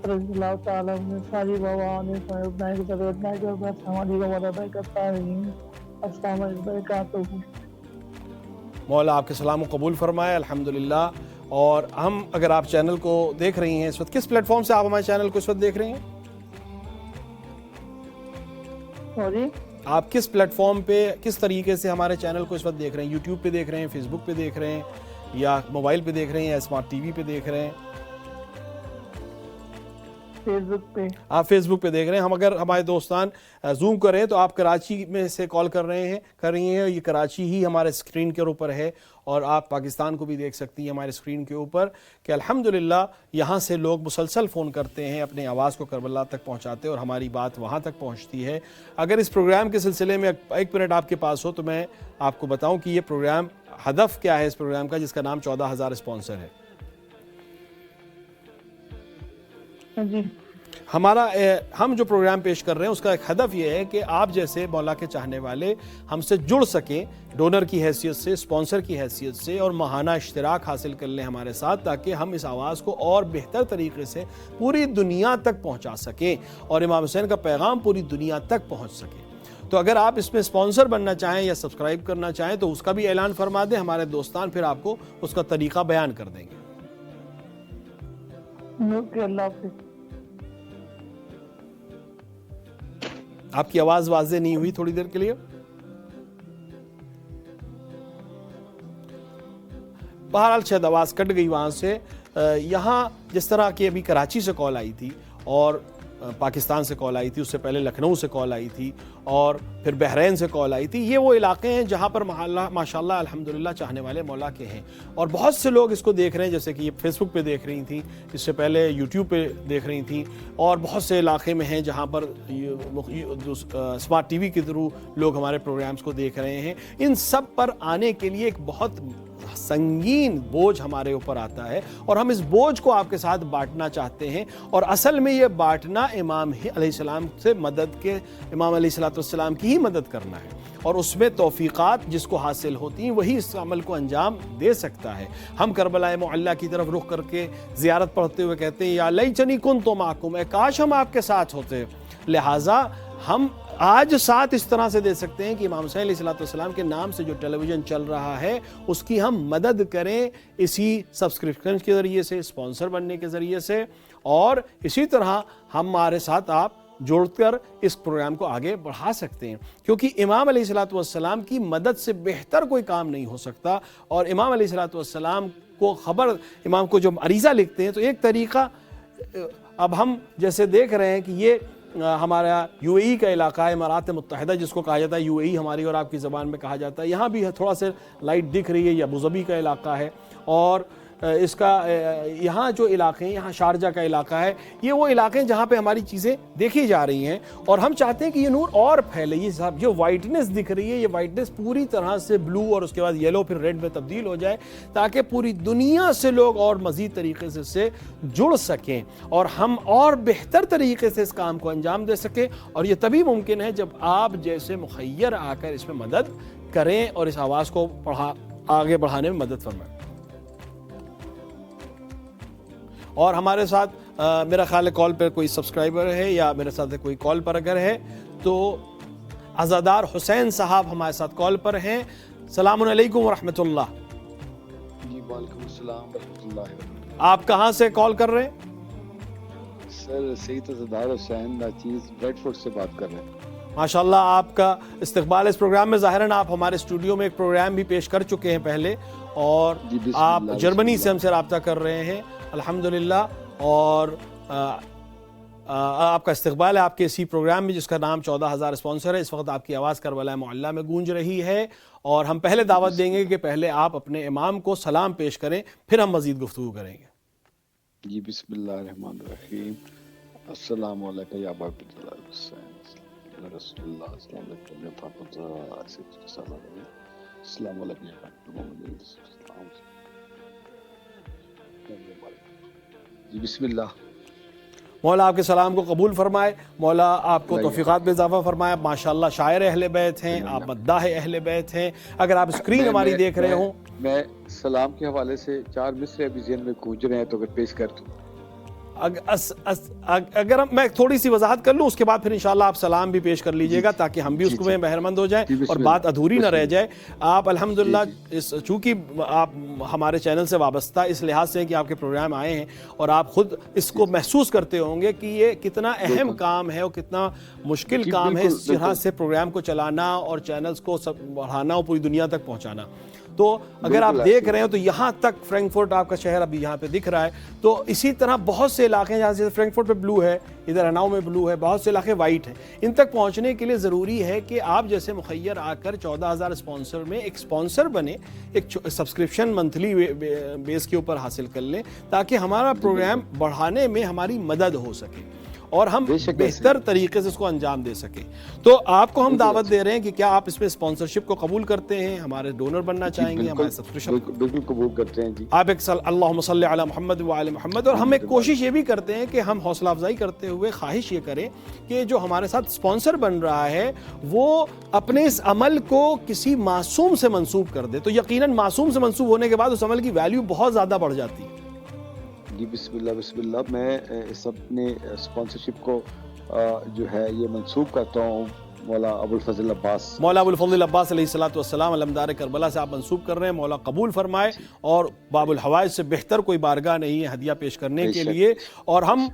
رضی اللہ تعالیٰ عنہ ساری باباؤں نے ابنائی کی ضرورت نہیں کہ السلام علیکم ورحمۃ السلام علیکم وبرکاتہ.
مولا آپ کے سلام کو قبول فرمائے الحمدللہ. اور ہم اگر آپ چینل کو دیکھ رہی ہیں اس وقت, کس پلیٹ فارم سے آپ ہمارے چینل کو اس وقت دیکھ رہی ہیں؟ آپ کس پلیٹ فارم پہ کس طریقے سے ہمارے چینل کو اس وقت دیکھ رہے ہیں؟ یوٹیوب پہ دیکھ رہے ہیں, فیس بک پہ دیکھ رہے ہیں, یا موبائل پہ دیکھ رہے ہیں, یا اسمارٹ ٹی وی پہ دیکھ رہے ہیں؟
فیس بک پہ.
آپ فیس بک پہ دیکھ رہے ہیں. ہم اگر ہمارے دوستان زوم کریں تو آپ کراچی میں سے کال کر رہی ہیں. یہ کراچی ہی ہمارے اسکرین کے اوپر ہے, اور آپ پاکستان کو بھی دیکھ سکتی ہیں ہمارے اسکرین کے اوپر کہ الحمدللہ یہاں سے لوگ مسلسل فون کرتے ہیں, اپنے آواز کو کربلا تک پہنچاتے ہیں, اور ہماری بات وہاں تک پہنچتی ہے. اگر اس پروگرام کے سلسلے میں 1 منٹ آپ کے پاس ہو تو میں آپ کو بتاؤں کہ یہ پروگرام ہدف کیا ہے اس پروگرام کا, جس کا نام 14,000 اسپانسر ہے.
جی
ہم جو پروگرام پیش کر رہے ہیں اس کا ایک ہدف یہ ہے کہ آپ جیسے مولا کے چاہنے والے ہم سے جڑ سکیں ڈونر کی حیثیت سے, اسپانسر کی حیثیت سے, اور ماہانہ اشتراک حاصل کر لیں ہمارے ساتھ, تاکہ ہم اس آواز کو اور بہتر طریقے سے پوری دنیا تک پہنچا سکیں اور امام حسین کا پیغام پوری دنیا تک پہنچ سکے. تو اگر آپ اس میں اسپانسر بننا چاہیں یا سبسکرائب کرنا چاہیں تو اس کا بھی اعلان فرما دیں. ہمارے دوستان پھر آپ کو اس کا طریقہ بیان کر دیں گے.
اللہ حافظ.
آپ کی آواز واضح نہیں ہوئی تھوڑی دیر کے لیے. بہرحال شاید آواز کٹ گئی وہاں سے. یہاں جس طرح کہ ابھی کراچی سے کال آئی تھی, اور پاکستان سے کال آئی تھی, اس سے پہلے لکھنؤ سے کال آئی تھی, اور پھر بحرین سے کال آئی تھی. یہ وہ علاقے ہیں جہاں پر ماشاءاللہ الحمدللہ چاہنے والے مولا کے ہیں, اور بہت سے لوگ اس کو دیکھ رہے ہیں, جیسے کہ یہ فیس بک پہ دیکھ رہی تھیں, اس سے پہلے یوٹیوب پہ دیکھ رہی تھیں, اور بہت سے علاقے میں ہیں جہاں پر اسمارٹ ٹی وی کے تھرو لوگ ہمارے پروگرامز کو دیکھ رہے ہیں. ان سب پر آنے کے لیے ایک بہت سنگین بوجھ ہمارے اوپر آتا ہے, اور ہم اس بوجھ کو آپ کے ساتھ بانٹنا چاہتے ہیں. اور اصل میں یہ بانٹنا امام علیہ السلام سے مدد کے, امام علیہ السلام کی ہی مدد کرنا ہے, اور اس میں توفیقات جس کو حاصل ہوتی ہیں وہی اس عمل کو انجام دے سکتا ہے. ہم کربلا معلیٰ کی طرف رخ کر کے زیارت پڑھتے ہوئے کہتے ہیں یا لیتنی کنت معکم, اے کاش ہم آپ کے ساتھ ہوتے. لہٰذا ہم آج ساتھ اس طرح سے دے سکتے ہیں کہ امام حسین علیہ السلام کے نام سے جو ٹیلی ویژن چل رہا ہے اس کی ہم مدد کریں, اسی سبسکرپشن کے ذریعے سے, اسپانسر بننے کے ذریعے سے, اور اسی طرح ہمارے ساتھ آپ جوڑ کر اس پروگرام کو آگے بڑھا سکتے ہیں. کیونکہ امام علیہ السلام کی مدد سے بہتر کوئی کام نہیں ہو سکتا. اور امام علیہ السلام کو خبر, امام کو جو عریضہ لکھتے ہیں, تو ایک طریقہ اب ہم جیسے دیکھ رہے ہیں کہ یہ ہمارا یو اے ای کا علاقہ ہے, امارات متحدہ جس کو کہا جاتا ہے, یو اے ای ہماری اور آپ کی زبان میں کہا جاتا ہے. یہاں بھی تھوڑا سا لائٹ دکھ رہی ہے, یہ ابو ظبی کا علاقہ ہے, اور اس کا یہاں جو علاقے ہیں, یہاں شارجہ کا علاقہ ہے, یہ وہ علاقے ہیں جہاں پہ ہماری چیزیں دیکھی جا رہی ہیں. اور ہم چاہتے ہیں کہ یہ نور اور پھیلے. یہ جو وائٹنس دکھ رہی ہے, یہ وائٹنس پوری طرح سے بلو اور اس کے بعد یلو پھر ریڈ میں تبدیل ہو جائے, تاکہ پوری دنیا سے لوگ اور مزید طریقے سے اس سے جڑ سکیں, اور ہم اور بہتر طریقے سے اس کام کو انجام دے سکیں. اور یہ تبھی ممکن ہے جب آپ جیسے مخیر آ کر اس میں مدد کریں اور اس آواز کو آگے بڑھانے میں مدد فرمائیں. اور ہمارے ساتھ میرا خیال ہے کال پر کوئی سبسکرائبر ہے, یا میرے ساتھ کوئی کال پر اگر ہے تو عزادار حسین صاحب ہمارے ساتھ کال پر ہیں. السلام علیکم ورحمۃ اللہ.
وعلیکم السلام ورحمۃ اللہ وبرکاتہ.
آپ کہاں سے کال کر رہے ہیں؟
سر سید عزادار حسین ناچیز بریڈ فورڈ سے بات کر رہے ہیں.
ماشاءاللہ آپ کا استقبال اس پروگرام میں. ظاہراً آپ ہمارے اسٹوڈیو میں ایک پروگرام بھی پیش کر چکے ہیں پہلے، اور آپ جرمنی سے ہم سے رابطہ کر رہے ہیں الحمدللہ، اور آپ کا استقبال ہے آپ کے اسی پروگرام میں جس کا نام 14,000 اسپانسر ہے. اس وقت آپ کی آواز کربلا معلیٰ میں گونج رہی ہے، اور ہم پہلے دعوت دیں گے کہ پہلے آپ اپنے امام کو سلام پیش کریں، پھر ہم مزید گفتگو کریں گے.
جی بسم اللہ الرحمن الرحیم. السلام علیکم یا ابا عبداللہ حسین رسول اللہ. السلام علیکم السلام علیکم جی بسم اللہ.
مولا آپ کے سلام کو قبول فرمائے، مولا آپ کو توفیقات میں اضافہ فرمائے. ماشاءاللہ شاعر اہل بیت ہیں، آپ مداح اہل بیت ہیں. اگر آپ اسکرین ہماری دیکھ رہے ہوں،
میں سلام کے حوالے سے 4 مصرے ابھی ذہن میں گونج رہے ہیں، تو اگر پیش کر دوں.
اگر میں تھوڑی سی وضاحت کر لوں، اس کے بعد پھر انشاءاللہ آپ سلام بھی پیش کر لیجئے گا تاکہ ہم بھی اس کو میں بہرمند ہو جائیں اور بات ادھوری نہ رہ جائے. آپ الحمدللہ چونکہ آپ ہمارے چینل سے وابستہ اس لحاظ سے ہیں کہ آپ کے پروگرام آئے ہیں، اور آپ خود اس کو محسوس کرتے ہوں گے کہ یہ کتنا اہم کام ہے اور کتنا مشکل کام ہے اس طرح سے پروگرام کو چلانا اور چینلز کو بڑھانا اور پوری دنیا تک پہنچانا. تو اگر آپ دیکھ رہے ہیں تو یہاں تک فرینکفرٹ آپ کا شہر ابھی یہاں پہ دکھ رہا ہے، تو اسی طرح بہت سے علاقے ہیں جہاں سے فرینکفرٹ پہ بلو ہے، ادھر ہناؤ میں بلو ہے، بہت سے علاقے وائٹ ہیں. ان تک پہنچنے کے لیے ضروری ہے کہ آپ جیسے مخیر آ کر 14,000 اسپانسر میں ایک اسپانسر بنے، ایک سبسکرپشن منتھلی بیس کے اوپر حاصل کر لیں تاکہ ہمارا پروگرام بڑھانے میں ہماری مدد ہو سکے اور ہم بہتر طریقے سے اس کو انجام دے سکیں. تو آپ کو ہم دعوت دے رہے ہیں کہ کیا آپ اس میں اسپانسرشپ کو قبول کرتے ہیں، ہمارے ڈونر بننا چاہیں گے، ہمارے سبسکرپشن
بالکل قبول کرتے ہیں. جی
آپ ایک اللہم صلی علی محمد وعلی محمد. اور ہم ایک کوشش یہ بھی کرتے ہیں کہ ہم حوصلہ افزائی کرتے ہوئے خواہش یہ کریں کہ جو ہمارے ساتھ اسپانسر بن رہا ہے وہ اپنے اس عمل کو کسی معصوم سے منسوب کر دے، تو یقیناً معصوم سے منسوب ہونے کے بعد اس عمل کی ویلیو بہت زیادہ بڑھ جاتی ہے.
جی بسم اللہ بسم اللہ. میں اس اپنے اسپانسرشپ کو جو ہے یہ منسوب کرتا ہوں مولا ابو الفضل عباس.
مولا ابو الفضل عباس علیہ الصلوۃ والسلام علمدار کربلا سے آپ منسوب کر رہے ہیں. مولا قبول فرمائے، اور باب الحوائج سے بہتر کوئی بارگاہ نہیں ہے ہدیہ پیش کرنے کے لیے. اور ہم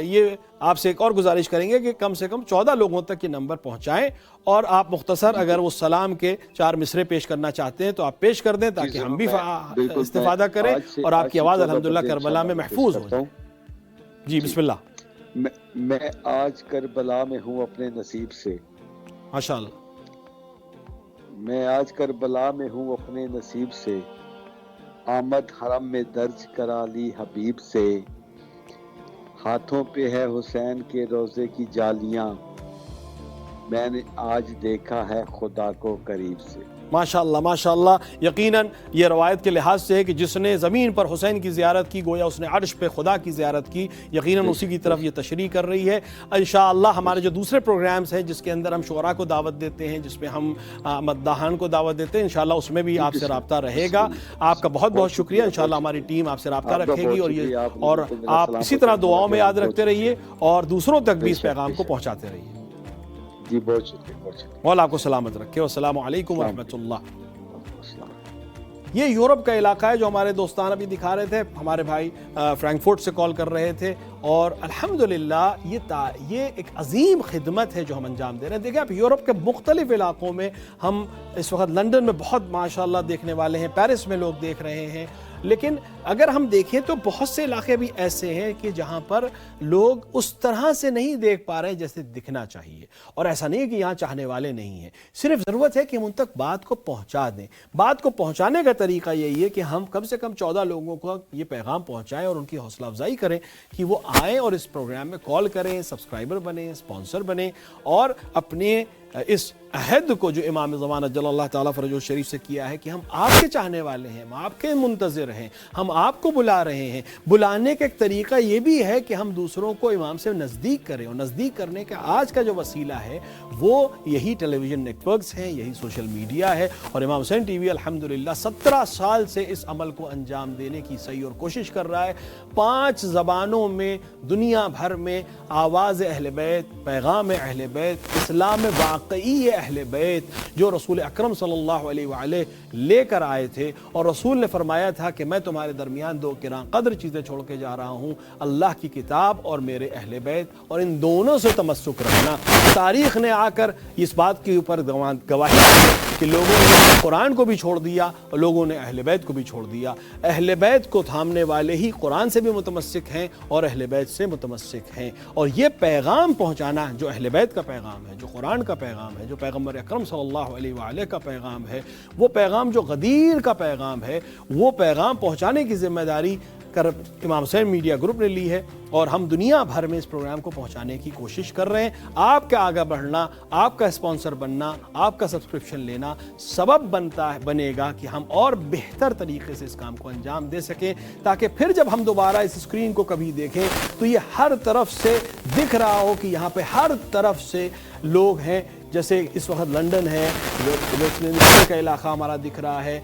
یہ آپ سے ایک اور گزارش کریں گے کہ کم سے کم 14 لوگوں تک یہ نمبر پہنچائیں، اور آپ مختصر اگر وہ سلام کے 4 مصرے پیش کرنا چاہتے ہیں تو آپ پیش کر دیں تاکہ ہم بھی استفادہ کریں اور آپ کی آواز الحمدللہ کربلا میں محفوظ ہو جائے. جی بسم اللہ.
میں آج کربلا میں ہوں اپنے نصیب سے.
ماشاءاللہ.
میں آج کربلا میں ہوں اپنے نصیب سے، آمد حرم میں درج کرا لی حبیب سے. ہاتھوں پہ ہے حسین کے روزے کی جالیاں، میں نے آج دیکھا ہے خدا کو قریب سے.
ماشاءاللہ ماشاءاللہ. یقیناً یہ روایت کے لحاظ سے ہے کہ جس نے زمین پر حسین کی زیارت کی گویا اس نے عرش پہ خدا کی زیارت کی. یقیناً اسی کی طرف یہ تشریح کر رہی ہے. انشاءاللہ ہمارے جو دوسرے پروگرامز ہیں جس کے اندر ہم شعراء کو دعوت دیتے ہیں، جس میں ہم مداحان کو دعوت دیتے ہیں، انشاءاللہ اس میں بھی آپ سے رابطہ رہے گا. آپ کا بہت بہت شکریہ. انشاءاللہ ہماری ٹیم آپ سے رابطہ رکھے گی، اور آپ اسی طرح دعاؤں میں یاد رکھتے رہیے اور دوسروں تک بھی اس پیغام کو پہنچاتے رہیے.
جی بہت شکریہ بہت شکریہ.
مولا آپ کو سلامت رکھے. والسلام علیکم ورحمۃ اللہ. یہ یورپ کا علاقہ ہے جو ہمارے دوستان ابھی دکھا رہے تھے. ہمارے بھائی فرینکفرٹ سے کال کر رہے تھے، اور الحمدللہ یہ ایک عظیم خدمت ہے جو ہم انجام دے رہے ہیں. دیکھیں آپ، یورپ کے مختلف علاقوں میں ہم اس وقت لندن میں بہت ماشاءاللہ دیکھنے والے ہیں، پیرس میں لوگ دیکھ رہے ہیں، لیکن اگر ہم دیکھیں تو بہت سے علاقے بھی ایسے ہیں کہ جہاں پر لوگ اس طرح سے نہیں دیکھ پا رہے جیسے دکھنا چاہیے. اور ایسا نہیں ہے کہ یہاں چاہنے والے نہیں ہیں، صرف ضرورت ہے کہ ہم ان تک بات کو پہنچا دیں. بات کو پہنچانے کا طریقہ یہی ہے کہ ہم کم سے کم 14 لوگوں کو یہ پیغام پہنچائیں اور ان کی حوصلہ افزائی کریں کہ وہ آئیں اور اس پروگرام میں کال کریں، سبسکرائبر بنیں، اسپانسر بنیں، اور اپنے اس عہد کو جو امام زمانہ جل اللہ تعالیٰ فرجہ شریف سے کیا ہے کہ ہم آپ کے چاہنے والے ہیں، ہم آپ کے منتظر ہیں، ہم آپ کو بلا رہے ہیں. بلانے کا ایک طریقہ یہ بھی ہے کہ ہم دوسروں کو امام سے نزدیک کریں، اور نزدیک کرنے کا آج کا جو وسیلہ ہے وہ یہی ٹیلی ویژن نیٹ ورکس ہیں، یہی سوشل میڈیا ہے. اور امام حسین ٹی وی الحمدللہ 17 سال سے اس عمل کو انجام دینے کی صحیح اور کوشش کر رہا ہے. 5 زبانوں میں دنیا بھر میں آواز اہل بیت، پیغام اہل بیت، اسلام واقعی واقعی اہل بیت جو رسول اکرم صلی اللہ علیہ وآلہ لے کر آئے تھے، اور رسول نے فرمایا تھا کہ میں تمہارے درمیان دو گراں قدر چیزیں چھوڑ کے جا رہا ہوں، اللہ کی کتاب اور میرے اہل بیت، اور ان دونوں سے تمسک رکھنا۔ تاریخ نے آ کر اس بات کے اوپر گواہی دی کہ لوگوں نے قرآن کو بھی چھوڑ دیا اور لوگوں نے اہل بیت کو بھی چھوڑ دیا۔ اہل بیت کو تھامنے والے ہی قرآن سے بھی متمسک ہیں اور اہل بیت سے متمسک ہیں، اور یہ پیغام پہنچانا جو اہل بیت کا پیغام ہے، جو قرآن کا پیغام ہے، جو پیغمبر اکرم صلی اللہ علیہ وآلہ کا پیغام ہے، وہ پیغام جو غدیر کا پیغام ہے، وہ پیغام پہنچانے کی ذمہ داری امام حسین میڈیا گروپ نے لی ہے، اور ہم دنیا بھر میں اس پروگرام کو پہنچانے کی کوشش کر رہے ہیں۔ آپ کا آگاہ بڑھنا، آپ کا اسپانسر بننا، آپ کا سبسکرپشن لینا سبب بنے گا کہ ہم اور بہتر طریقے سے اس کام کو انجام دے سکیں، تاکہ پھر جب ہم دوبارہ اس اسکرین کو کبھی دیکھیں تو یہ ہر طرف سے دکھ رہا ہو کہ یہاں پہ ہر طرف سے لوگ ہیں۔ جیسے اس وقت لنڈن ہے، کا علاقہ ہمارا دکھ رہا ہے،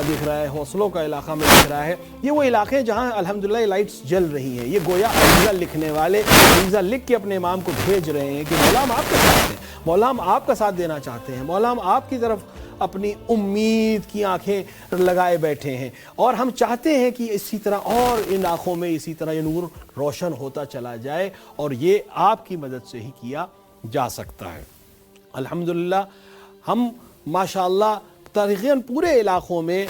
دکھ رہا ہے، حوصلوں کا علاقہ میں دکھ رہا ہے۔ یہ وہ علاقے ہیں جہاں الحمدللہ لائٹس جل رہی ہیں۔ یہ گویا عریضہ لکھنے والے عریضہ لکھ کے اپنے امام کو بھیج رہے ہیں کہ مولا ہم آپ کے ساتھ ہیں، مولا ہم آپ کا ساتھ دینا چاہتے ہیں، مولا ہم آپ کی طرف اپنی امید کی آنکھیں لگائے بیٹھے ہیں، اور ہم چاہتے ہیں کہ اسی طرح اور ان آنکھوں میں اسی طرح یہ نور روشن ہوتا چلا جائے، اور یہ آپ کی مدد سے ہی کیا جا سکتا ہے۔ الحمدللہ ہم ماشاءاللہ تقریباً پورے علاقوں میں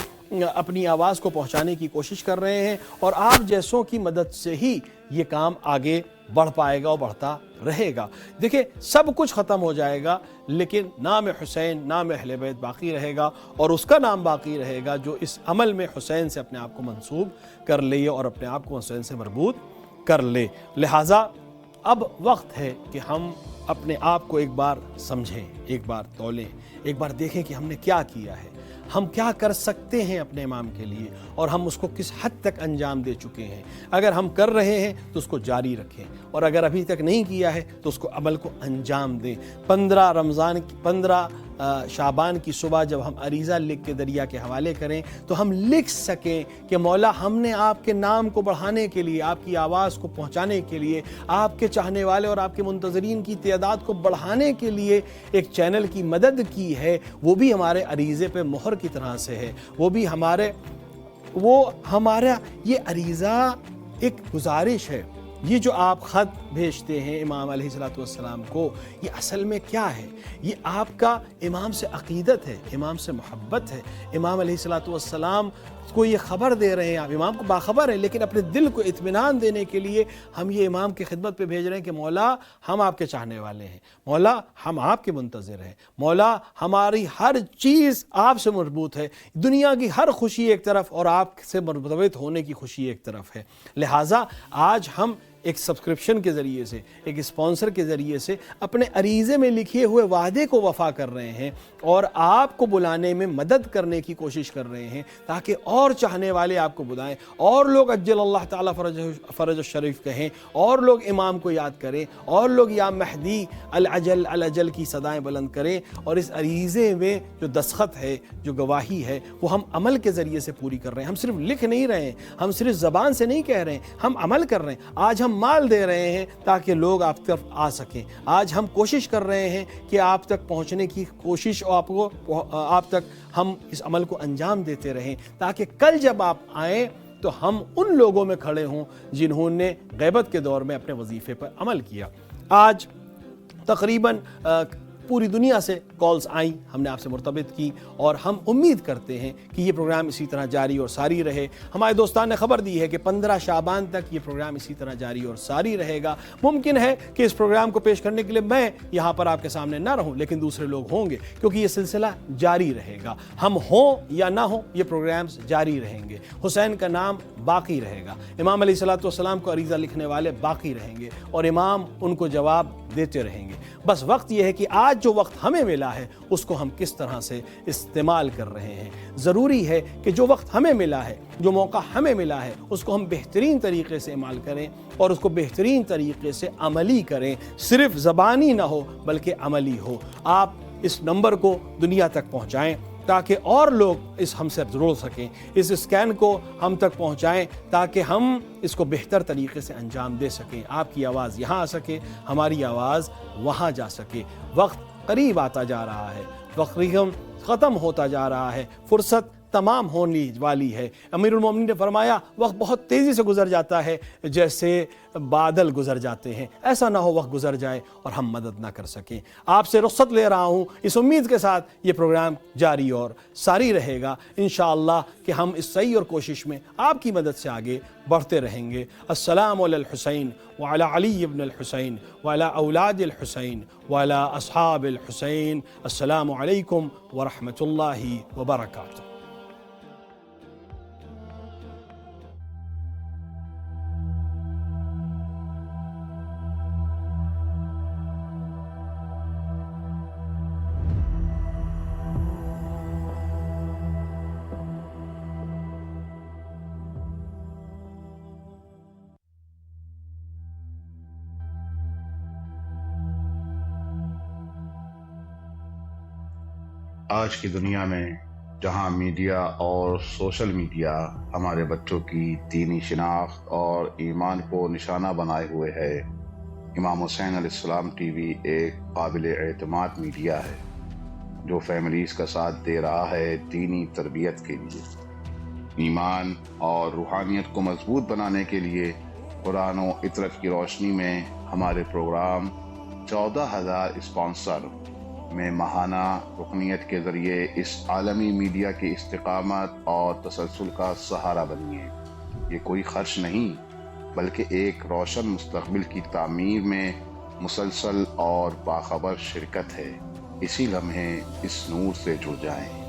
اپنی آواز کو پہنچانے کی کوشش کر رہے ہیں، اور آپ جیسوں کی مدد سے ہی یہ کام آگے بڑھ پائے گا اور بڑھتا رہے گا۔ دیکھیں سب کچھ ختم ہو جائے گا، لیکن نام حسین، نام اہل بیت باقی رہے گا، اور اس کا نام باقی رہے گا جو اس عمل میں حسین سے اپنے آپ کو منسوب کر لے اور اپنے آپ کو حسین سے مربوط کر لے۔ لہٰذا اب وقت ہے کہ ہم اپنے آپ کو ایک بار سمجھیں، ایک بار تولیں، ایک بار دیکھیں کہ ہم نے کیا کیا ہے، ہم کیا کر سکتے ہیں اپنے امام کے لیے، اور ہم اس کو کس حد تک انجام دے چکے ہیں۔ اگر ہم کر رہے ہیں تو اس کو جاری رکھیں، اور اگر ابھی تک نہیں کیا ہے تو اس کو عمل کو انجام دیں۔ 15 شعبان کی صبح جب ہم عریضہ لکھ کے دریا کے حوالے کریں تو ہم لکھ سکیں کہ مولا ہم نے آپ کے نام کو بڑھانے کے لیے، آپ کی آواز کو پہنچانے کے لیے، آپ کے چاہنے والے اور آپ کے منتظرین کی تعداد کو بڑھانے کے لیے ایک چینل کی مدد کی ہے، وہ بھی ہمارے عریضے پہ مہر کی طرح سے ہے، وہ ہمارا یہ عریضہ ایک گزارش ہے۔ یہ جو آپ خط بھیجتے ہیں امام علیہ السلام کو، یہ اصل میں کیا ہے؟ یہ آپ کا امام سے عقیدت ہے، امام سے محبت ہے۔ امام علیہ السلام کو یہ خبر دے رہے ہیں، آپ امام کو باخبر ہیں، لیکن اپنے دل کو اطمینان دینے کے لیے ہم یہ امام کی خدمت پہ بھیج رہے ہیں کہ مولا ہم آپ کے چاہنے والے ہیں، مولا ہم آپ کے منتظر ہیں، مولا ہماری ہر چیز آپ سے مربوط ہے، دنیا کی ہر خوشی ایک طرف اور آپ سے مرتبط ہونے کی خوشی ایک طرف ہے۔ لہٰذا آج ہم ایک سبسکرپشن کے ذریعے سے، ایک اسپانسر کے ذریعے سے اپنے عریضے میں لکھے ہوئے وعدے کو وفا کر رہے ہیں، اور آپ کو بلانے میں مدد کرنے کی کوشش کر رہے ہیں، تاکہ اور چاہنے والے آپ کو بلائیں، اور لوگ اجل اللہ تعالیٰ فرج الشریف کہیں، اور لوگ امام کو یاد کریں، اور لوگ یا مہدی العجل العجل کی صدائیں بلند کریں، اور اس عریضے میں جو دستخط ہے، جو گواہی ہے، وہ ہم عمل کے ذریعے سے پوری کر رہے ہیں۔ ہم صرف لکھ نہیں رہے ہیں، ہم صرف زبان سے نہیں کہہ رہے ہیں، ہم عمل کر رہے ہیں۔ آج ہم مال دے رہے ہیں تاکہ لوگ آپ طرف آ سکیں، آج ہم کوشش کر رہے ہیں کہ آپ تک پہنچنے کی کوشش، اور آپ تک ہم اس عمل کو انجام دیتے رہیں، تاکہ کل جب آپ آئیں تو ہم ان لوگوں میں کھڑے ہوں جنہوں نے غیبت کے دور میں اپنے وظیفے پر عمل کیا۔ آج تقریباً پوری دنیا سے کالز آئیں، ہم نے آپ سے مرتبط کی، اور ہم امید کرتے ہیں کہ یہ پروگرام اسی طرح جاری اور ساری رہے۔ ہمارے دوستان نے خبر دی ہے کہ 15 شعبان تک یہ پروگرام اسی طرح جاری اور ساری رہے گا۔ ممکن ہے کہ اس پروگرام کو پیش کرنے کے لیے میں یہاں پر آپ کے سامنے نہ رہوں، لیکن دوسرے لوگ ہوں گے، کیونکہ یہ سلسلہ جاری رہے گا۔ ہم ہوں یا نہ ہوں، یہ پروگرامز جاری رہیں گے۔ حسین کا نام باقی رہے گا، امام علیہ السلام کو عریضہ لکھنے والے باقی رہیں گے، اور امام ان کو جواب دیتے رہیں گے۔ بس وقت یہ ہے کہ آج جو وقت ہمیں ملا ہے اس کو ہم کس طرح سے استعمال کر رہے ہیں۔ ضروری ہے کہ جو وقت ہمیں ملا ہے، جو موقع ہمیں ملا ہے، اس کو ہم بہترین طریقے سے استعمال کریں، اور اس کو بہترین طریقے سے عملی کریں، صرف زبانی نہ ہو بلکہ عملی ہو۔ آپ اس نمبر کو دنیا تک پہنچائیں تاکہ اور لوگ اس ہم سے جڑ سکیں، اس اسکین کو ہم تک پہنچائیں تاکہ ہم اس کو بہتر طریقے سے انجام دے سکیں، آپ کی آواز یہاں آ سکے، ہماری آواز وہاں جا سکے۔ وقت قریب آتا جا رہا ہے، وقت ختم ہوتا جا رہا ہے، فرصت تمام ہونے والی ہے۔ امیر المومنین نے فرمایا وقت بہت تیزی سے گزر جاتا ہے جیسے بادل گزر جاتے ہیں، ایسا نہ ہو وقت گزر جائے اور ہم مدد نہ کر سکیں۔ آپ سے رخصت لے رہا ہوں اس امید کے ساتھ یہ پروگرام جاری اور ساری رہے گا انشاءاللہ کہ ہم اس صحیح اور کوشش میں آپ کی مدد سے آگے بڑھتے رہیں گے۔ السلام علی الحسین وعلی علی ابن الحسین وعلی اولاد الحسین وعلی اصحاب الحسین۔ السلام علیکم ورحمۃ اللہ وبرکاتہ۔
آج کی دنیا میں جہاں میڈیا اور سوشل میڈیا ہمارے بچوں کی دینی شناخت اور ایمان کو نشانہ بنائے ہوئے ہے، امام حسین علیہ السلام ٹی وی ایک قابل اعتماد میڈیا ہے جو فیملیز کا ساتھ دے رہا ہے دینی تربیت کے لیے، ایمان اور روحانیت کو مضبوط بنانے کے لیے۔ قرآن و عطرت کی روشنی میں ہمارے پروگرام 14,000 اسپانسر میں ماہانہ رکنیت کے ذریعے اس عالمی میڈیا کی استقامت اور تسلسل کا سہارا بنیے۔ یہ کوئی خرچ نہیں بلکہ ایک روشن مستقبل کی تعمیر میں مسلسل اور باخبر شرکت ہے۔ اسی لمحے اس نور سے جڑ جائیں۔